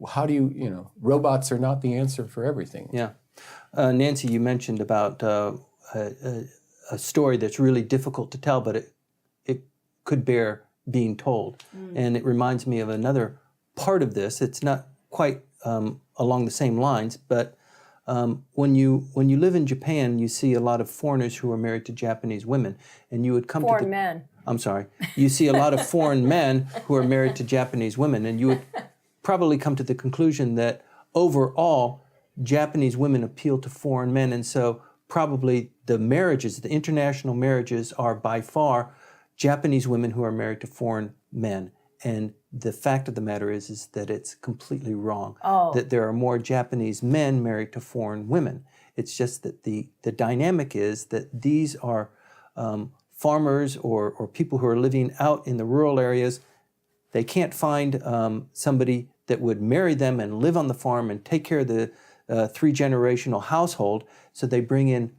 How do robots are not the answer for everything.
Yeah. Nancy, you mentioned about a story that's really difficult to tell, but it could bear being told. And it reminds me of another part of this. It's not quite along the same lines, but when you live in Japan, you see a lot of foreigners who are married to Japanese women, and you would come
Foreign
to
men.
I'm sorry. You see a lot of foreign men who are married to Japanese women, and you would probably come to the conclusion that overall, Japanese women appeal to foreign men, and so probably the marriages, the international marriages, are by far Japanese women who are married to foreign men. And the fact of the matter is that it's completely wrong. That there are more Japanese men married to foreign women. It's just that the dynamic is that these are farmers or people who are living out in the rural areas. They can't find somebody that would marry them and live on the farm and take care of the three-generational household, so they bring in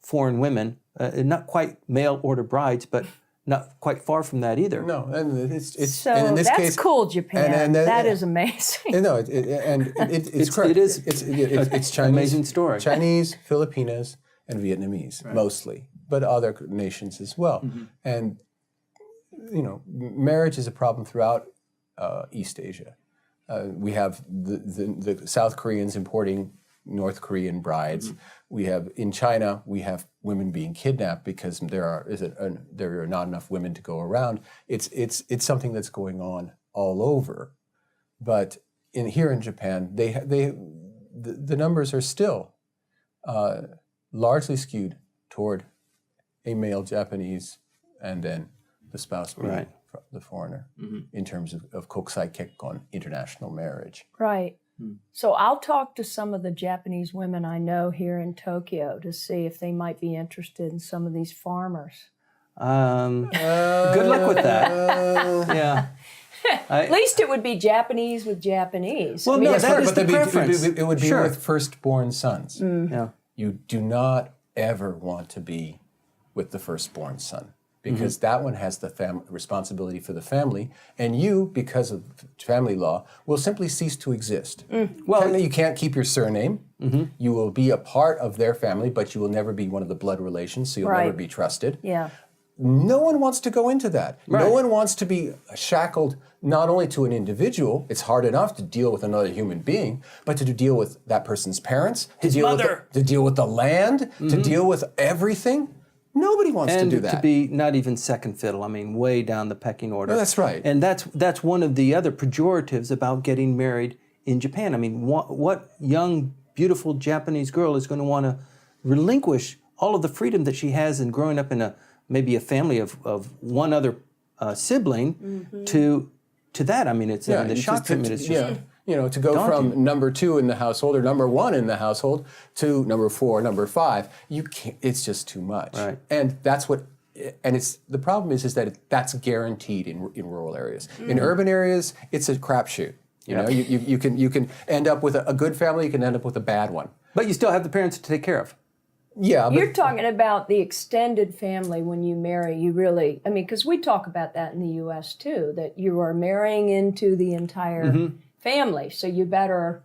foreign women, not quite mail-order brides, but not quite far from that either.
No, and it's
So
and in this
that's
case,
cool, Japan.
and
that is amazing.
No, it's correct.
It is
It's Chinese,
amazing story.
Chinese, Filipinas, and Vietnamese mostly, but other nations as well. And marriage is a problem throughout East Asia. We have the South Koreans importing North Korean brides. We have in China, we have women being kidnapped because there are not enough women to go around. It's something that's going on all over. But here in Japan, the numbers are still largely skewed toward a male Japanese and then the spouse being the foreigner in terms of kokusai kekkon, international marriage.
Right. So I'll talk to some of the Japanese women I know here in Tokyo to see if they might be interested in some of these farmers.
Good luck with that. Yeah.
At least it would be Japanese with Japanese.
Well, no, that is the preference.
It would be
Sure.
with firstborn sons.
Yeah.
You do not ever want to be with the firstborn son, because that one has the responsibility for the family, and you, because of family law, will simply cease to exist. Well, you can't keep your surname. You will be a part of their family, but you will never be one of the blood relations, so you'll never be trusted.
Yeah.
No one wants to go into that.
Right.
No one wants to be shackled not only to an individual. It's hard enough to deal with another human being, but to deal with that person's parents, to deal with the land, to deal with everything. Nobody wants to do that.
And to be not even second fiddle, I mean, way down the pecking order.
No, that's right.
And that's one of the other pejoratives about getting married in Japan. I mean, what young, beautiful Japanese girl is going to want to relinquish all of the freedom that she has in growing up in maybe a family of one other sibling to that? I mean, the shock treatment is just...
to go
daunting.
from number 2 in the household or number 1 in the household to number 4, number 5, you can't. It's just too much.
Right.
And that's what. And it's the problem is that that's guaranteed in rural areas. In urban areas, it's a crapshoot. You know, you can end up with a good family. You can end up with a bad one.
But you still have the parents to take care of.
Yeah, but
You're talking about the extended family when you marry. You really, because we talk about that in the U.S. too, that you are marrying into the entire family. So you better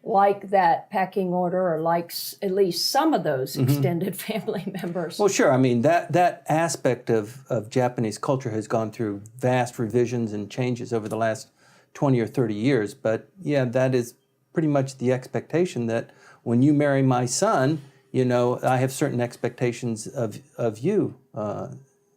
like that pecking order or like at least some of those extended family members.
Well, sure. I mean, that aspect of Japanese culture has gone through vast revisions and changes over the last 20 or 30 years. But yeah, that is pretty much the expectation that when you marry my son, I have certain expectations of you,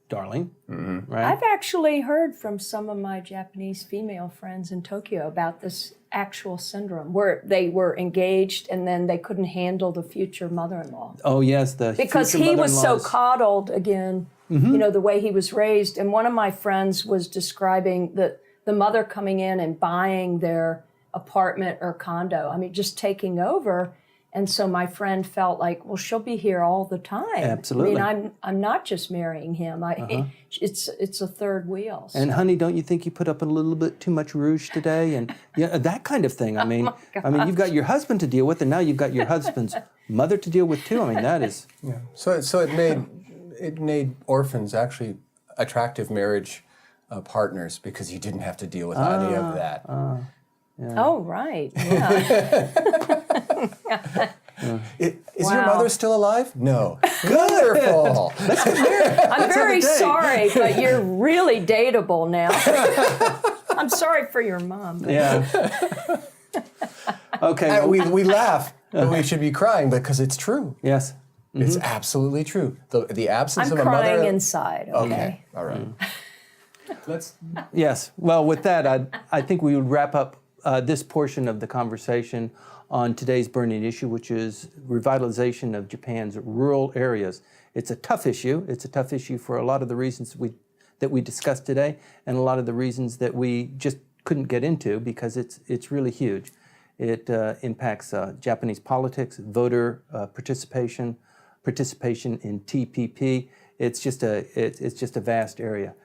darling. Right?
I've actually heard from some of my Japanese female friends in Tokyo about this actual syndrome where they were engaged and then they couldn't handle the future mother-in-law.
Oh, yes.
Because he was so coddled again, the way he was raised. And one of my friends was describing the mother coming in and buying their apartment or condo. Just taking over. And so my friend felt like, well, she'll be here all the time.
Absolutely.
I'm not just marrying him. It's a third wheel. So.
And honey, don't you think you put up a little bit too much rouge today? And that kind of thing. You've got your husband to deal with, and now you've got your husband's mother to deal with too. That is.
Yeah. So it made orphans actually attractive marriage partners because you didn't have to deal with any of that.
Yeah.
Oh, right. Yeah.
Is your mother still alive? No. Wonderful.
I'm very sorry, but you're really dateable now. I'm sorry for your mom. But
Yeah. Okay.
And we laugh, but we should be crying because it's true.
Yes.
It's absolutely true. The absence
I'm
of a mother.
crying inside. Okay.
All right. Let's.
Yes. Well, with that, I think we would wrap up this portion of the conversation on today's burning issue, which is revitalization of Japan's rural areas. It's a tough issue. It's a tough issue for a lot of the reasons that we discussed today, and a lot of the reasons that we just couldn't get into because it's really huge. It impacts Japanese politics, voter participation in TPP. It's just a vast area.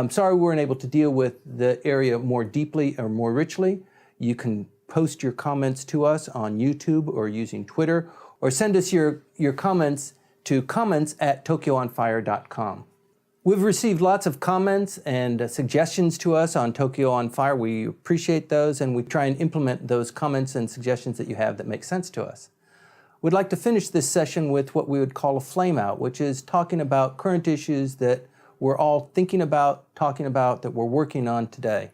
Sorry we weren't able to deal with the area more deeply or more richly. You can post your comments to us on YouTube or using Twitter, or send us your comments to comments@tokyoonfire.com. We've received lots of comments and suggestions to us on Tokyo on Fire. We appreciate those, and we try and implement those comments and suggestions that you have that make sense to us. We'd like to finish this session with what we would call a flame out, which is talking about current issues that we're all thinking about, talking about, that we're working on today.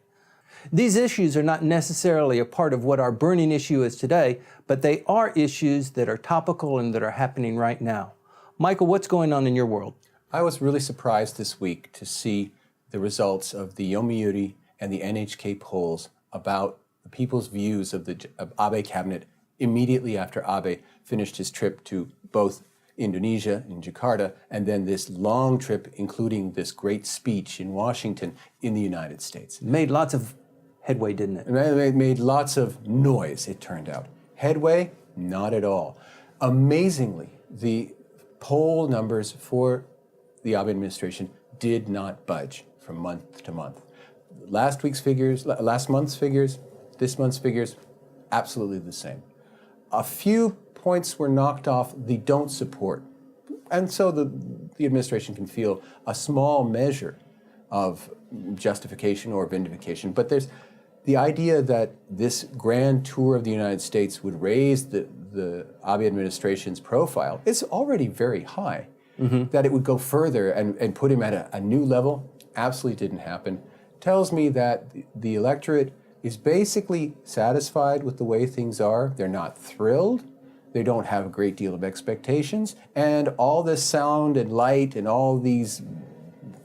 These issues are not necessarily a part of what our burning issue is today, but they are issues that are topical and that are happening right now. Michael, what's going on in your world?
I was really surprised this week to see the results of the Yomiuri and the NHK polls about the people's views of the Abe cabinet immediately after Abe finished his trip to both Indonesia, in Jakarta, and then this long trip, including this great speech in Washington in the United States.
Made lots of headway, didn't it?
It made lots of noise, it turned out. Headway? Not at all. Amazingly, the poll numbers for the Abe administration did not budge from month to month. Last month's figures, this month's figures, absolutely the same. A few points were knocked off the don't support. And so the administration can feel a small measure of justification or vindication. But there's the idea that this grand tour of the United States would raise the Abe administration's profile is already very high. Mm-hmm. That it would go further and put him at a new level absolutely didn't happen. Tells me that the electorate is basically satisfied with the way things are. They're not thrilled. They don't have a great deal of expectations. And all this sound and light and all these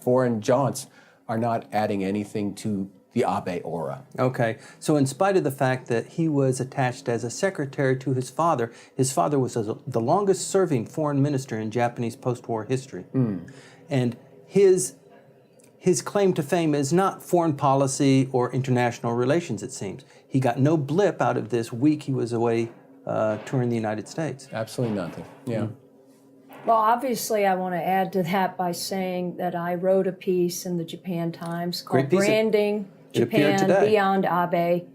foreign jaunts are not adding anything to the Abe aura.
Okay, so in spite of the fact that he was attached as a secretary to his father was the longest serving foreign minister in Japanese post-war history. And his claim to fame is not foreign policy or international relations, it seems. He got no blip out of this week he was away touring the United States.
Absolutely nothing, yeah.
Well, obviously, I want to add to that by saying that I wrote a piece in the Japan Times called Branding Japan Beyond Abe.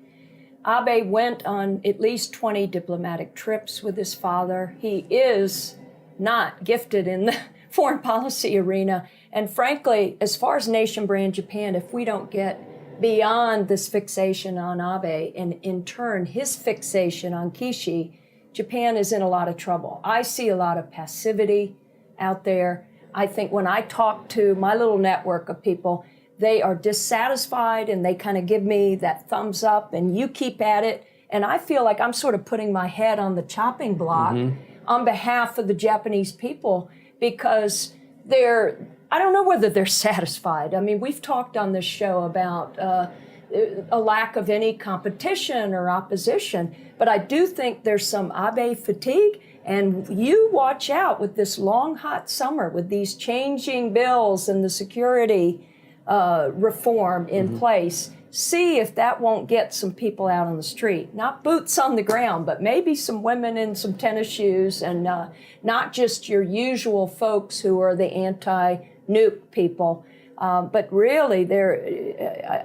Abe went on at least 20 diplomatic trips with his father. He is not gifted in the foreign policy arena. And frankly, as far as nation brand Japan, if we don't get beyond this fixation on Abe and in turn his fixation on Kishi, Japan is in a lot of trouble. I see a lot of passivity out there. I think when I talk to my little network of people, they are dissatisfied and they kind of give me that thumbs up and you keep at it. And I feel like I'm sort of putting my head on the chopping block on behalf of the Japanese people because I don't know whether they're satisfied. I mean, we've talked on this show about a lack of any competition or opposition, but I do think there's some Abe fatigue. And you watch out with this long, hot summer, with these changing bills and the security reform in place. See if that won't get some people out on the street. Not boots on the ground, but maybe some women in some tennis shoes and not just your usual folks who are the anti-nuke people. But really,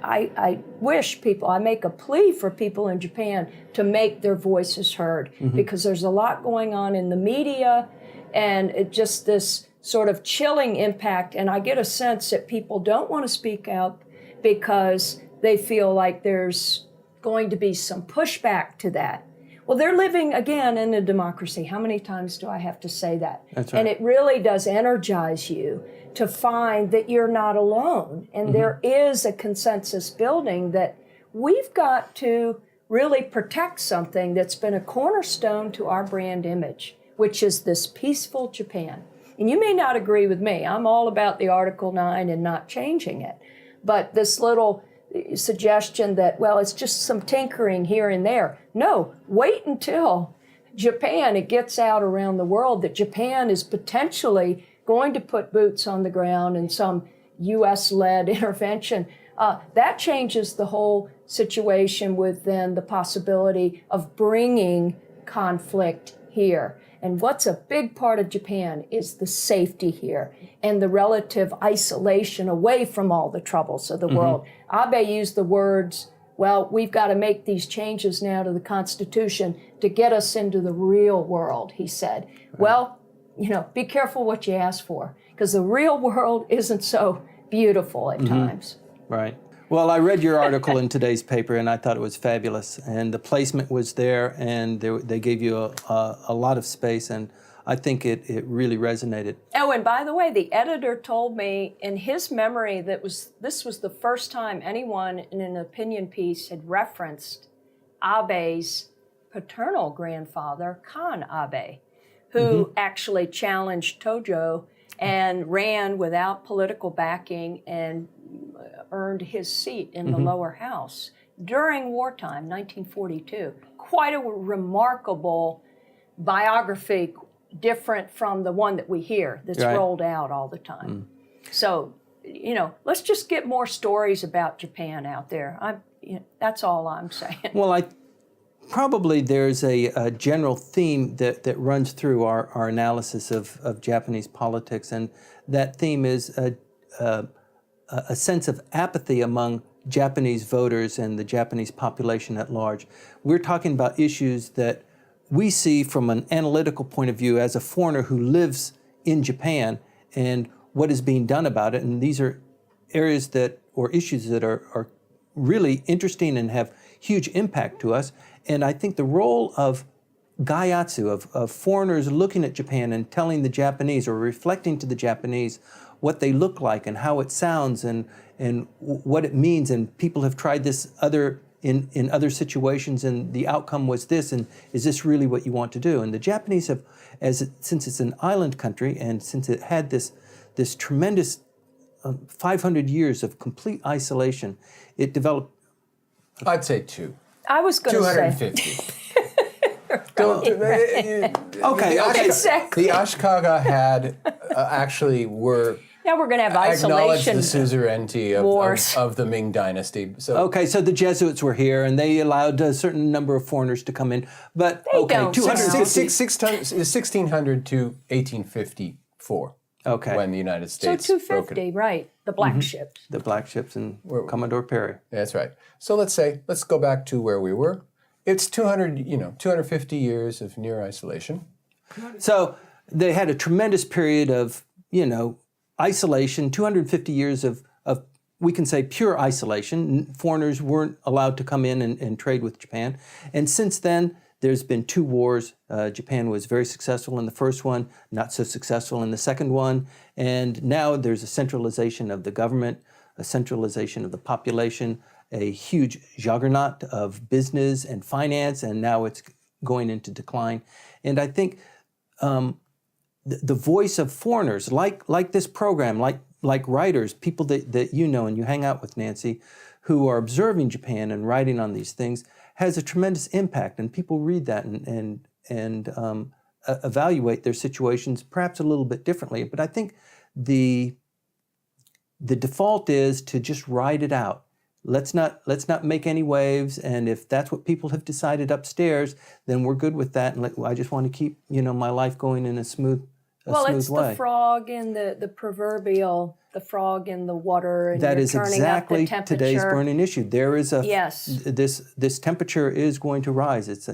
I wish I make a plea for people in Japan to make their voices heard because there's a lot going on in the media and just this sort of chilling impact. And I get a sense that people don't want to speak out because they feel like there's going to be some pushback to that. Well, they're living, again, in a democracy. How many times do I have to say that?
That's right.
And it really does energize you to find that you're not alone. And there is a consensus building that we've got to really protect something that's been a cornerstone to our brand image, which is this peaceful Japan. And you may not agree with me. I'm all about the Article 9 and not changing it. But this little suggestion that, well, it's just some tinkering here and there. No, wait until Japan, it gets out around the world that Japan is potentially going to put boots on the ground in some U.S.-led intervention. That changes the whole situation with then the possibility of bringing conflict here. And what's a big part of Japan is the safety here and the relative isolation away from all the troubles of the world. Abe used the words, well, we've got to make these changes now to the Constitution to get us into the real world, he said. Right. Well, be careful what you ask for, because the real world isn't so beautiful at times.
Right. Well, I read your article in today's paper, and I thought it was fabulous. And the placement was there, and they gave you a lot of space, and I think it really resonated. Oh,
and by the way, the editor told me in his memory that this was the first time anyone in an opinion piece had referenced Abe's paternal grandfather, Kan Abe, who actually challenged Tojo and ran without political backing and earned his seat in the lower house during wartime, 1942. Quite a remarkable biography, different from the one that we hear that's rolled out all the time. So, let's just get more stories about Japan out there. That's all I'm saying.
Well, probably there's a general theme that runs through our analysis of Japanese politics, and that theme is a sense of apathy among Japanese voters and the Japanese population at large. We're talking about issues that we see from an analytical point of view as a foreigner who lives in Japan and what is being done about it. And these are areas or issues that are really interesting and have huge impact to us. And I think the role of Gaiatsu, of foreigners looking at Japan and telling the Japanese or reflecting to the Japanese what they look like and how it sounds and what it means. And people have tried this in other situations, and the outcome was this, and is this really what you want to do? And the Japanese have, since it's an island country and since it had this tremendous 500 years of complete isolation, it developed...
I'd say two.
I was going to say...
250.
Okay.
The Ashikaga had actually were...
Now we're going to have isolation
acknowledged the suzerainty of the Ming Dynasty. So
the Jesuits were here, and they allowed a certain number of foreigners to come in. But
they don't
1600 to 1854.
Okay.
When the United States
So 250, right? The black ships.
The black ships and Commodore Perry.
That's right. So let's go back to where we were. It's 250 years of near isolation.
So they had a tremendous period of, isolation, 250 years of we can say pure isolation. Foreigners weren't allowed to come in and trade with Japan. And since then, there's been two wars. Japan was very successful in the first one, not so successful in the second one. And now there's a centralization of the government, a centralization of the population, a huge juggernaut of business and finance, and now it's going into decline. And I think the voice of foreigners, like this program, like writers, people that you know and you hang out with, Nancy, who are observing Japan and writing on these things, has a tremendous impact. And people read that and evaluate their situations perhaps a little bit differently. But I think the default is to just ride it out. Let's not make any waves, and if that's what people have decided upstairs, then we're good with that. And I just want to keep my life going in a smooth way.
Well, it's the frog in the proverbial, the frog in the water, and
that
you're
is
turning
exactly
up the temperature.
Today's burning issue. There is
yes.
This temperature is going to rise. It's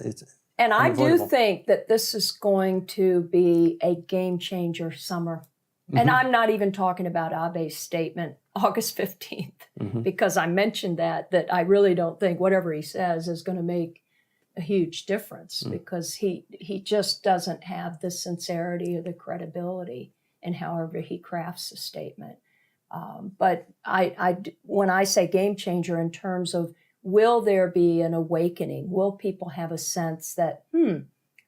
and I do think that this is going to be a game changer summer. Mm-hmm. And I'm not even talking about Abe's statement August 15th, because I mentioned that I really don't think whatever he says is going to make a huge difference because he just doesn't have the sincerity or the credibility in however he crafts a statement. But when I say game changer in terms of will there be an awakening, will people have a sense that,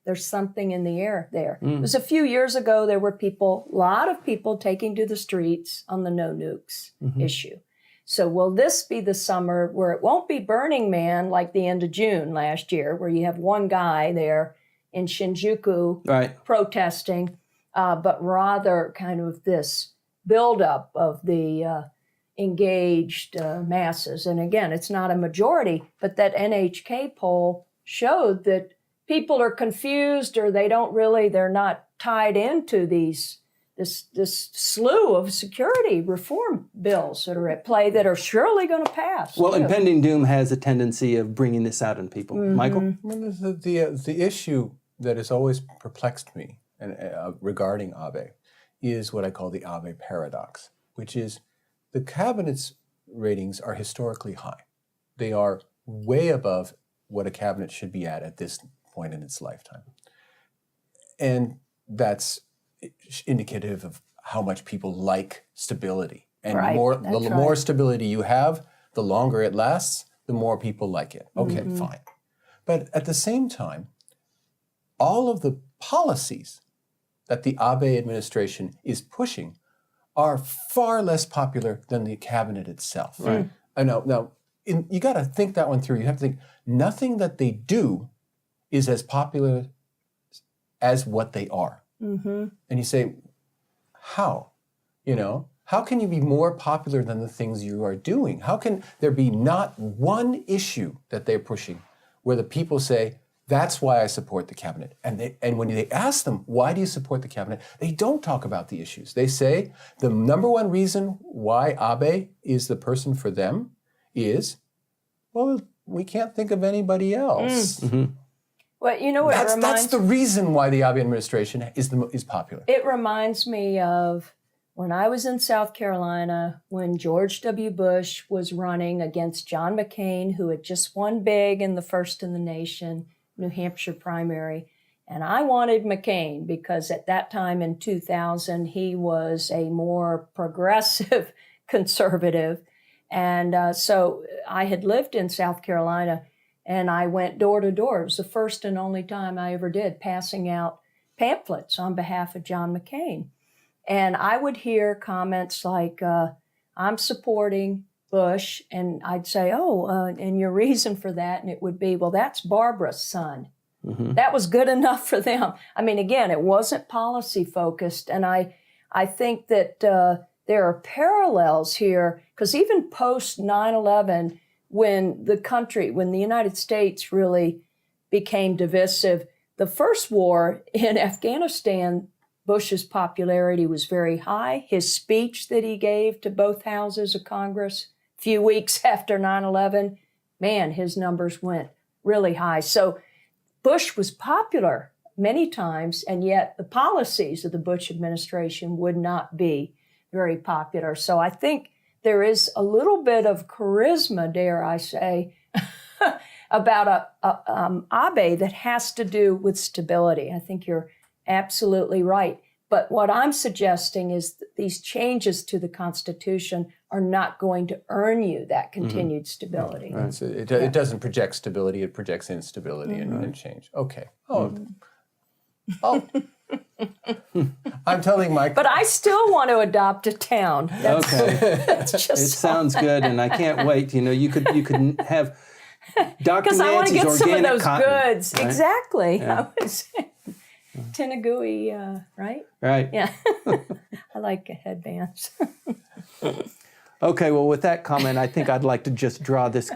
there's something in the air there. It was a few years ago, there were a lot of people taking to the streets on the no nukes issue. So will this be the summer where it won't be Burning Man like the end of June last year, where you have one guy there in Shinjuku protesting, but rather kind of this buildup of the engaged masses. And again, it's not a majority, but that NHK poll showed that people are confused or they're not tied into this slew of security reform bills that are at play that are surely going to pass.
Well, impending doom has a tendency of bringing this out in people. Michael?
Well, the issue that has always perplexed me regarding Abe is what I call the Abe paradox, which is the cabinet's ratings are historically high. They are way above what a cabinet should be at this point in its lifetime. And that's indicative of how much people like stability. And the more stability you have, the longer it lasts, the more people like it. Okay, fine. But at the same time, all of the policies that the Abe administration is pushing are far less popular than the cabinet itself.
Right.
I know. Now, you got to think that one through. You have to think nothing that they do is as popular as what they are. And you say, how? How can you be more popular than the things you are doing? How can there be not one issue that they're pushing where the people say, that's why I support the cabinet? And when they ask them, why do you support the cabinet? They don't talk about the issues. They say the number one reason why Abe is the person for them is, well, we can't think of anybody else.
Well, you know what
that's the reason why the Abe administration is popular.
It reminds me of when I was in South Carolina, when George W. Bush was running against John McCain, who had just won big in the first in the nation New Hampshire primary. And I wanted McCain because at that time in 2000, he was a more progressive conservative. And so I had lived in South Carolina and I went door to door. It was the first and only time I ever did, passing out pamphlets on behalf of John McCain. And I would hear comments like, I'm supporting Bush. And I'd say, and your reason for that? And it would be, well, that's Barbara's son. That was good enough for them. I mean, again, it wasn't policy focused. And I think that there are parallels here, because even post 9/11, when the United States really became divisive, the first war in Afghanistan, Bush's popularity was very high. His speech that he gave to both houses of Congress a few weeks after 9/11, man, his numbers went really high. So Bush was popular many times, and yet the policies of the Bush administration would not be very popular. So I think there is a little bit of charisma, dare I say, about Abe that has to do with stability. I think you're absolutely right. But what I'm suggesting is that these changes to the Constitution are not going to earn you that continued stability.
Right. So it doesn't project stability, it projects instability and change. Okay. I'm telling Mike.
But I still want to adopt a town. That's just
it sounds good, and I can't wait. You could have Dr.
Because I want to get some of those
cotton,
goods.
right?
Exactly.
Yeah.
I was Tenagui, right?
Right.
Yeah. I like headbands.
Okay, well, with that comment, I think I'd like to just draw this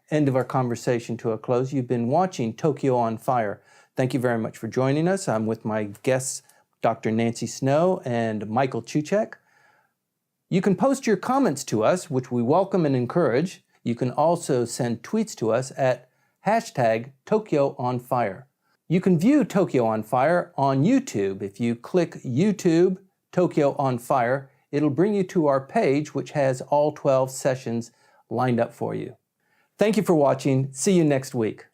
end of our conversation to a close. You've been watching Tokyo on Fire. Thank you very much for joining us. I'm with my guests, Dr. Nancy Snow and Michael Cucek. You can post your comments to us, which we welcome and encourage. You can also send tweets to us at #TokyoOnFire. You can view Tokyo on Fire on YouTube. If you click YouTube, Tokyo on Fire, it'll bring you to our page, which has all 12 sessions lined up for you. Thank you for watching. See you next week.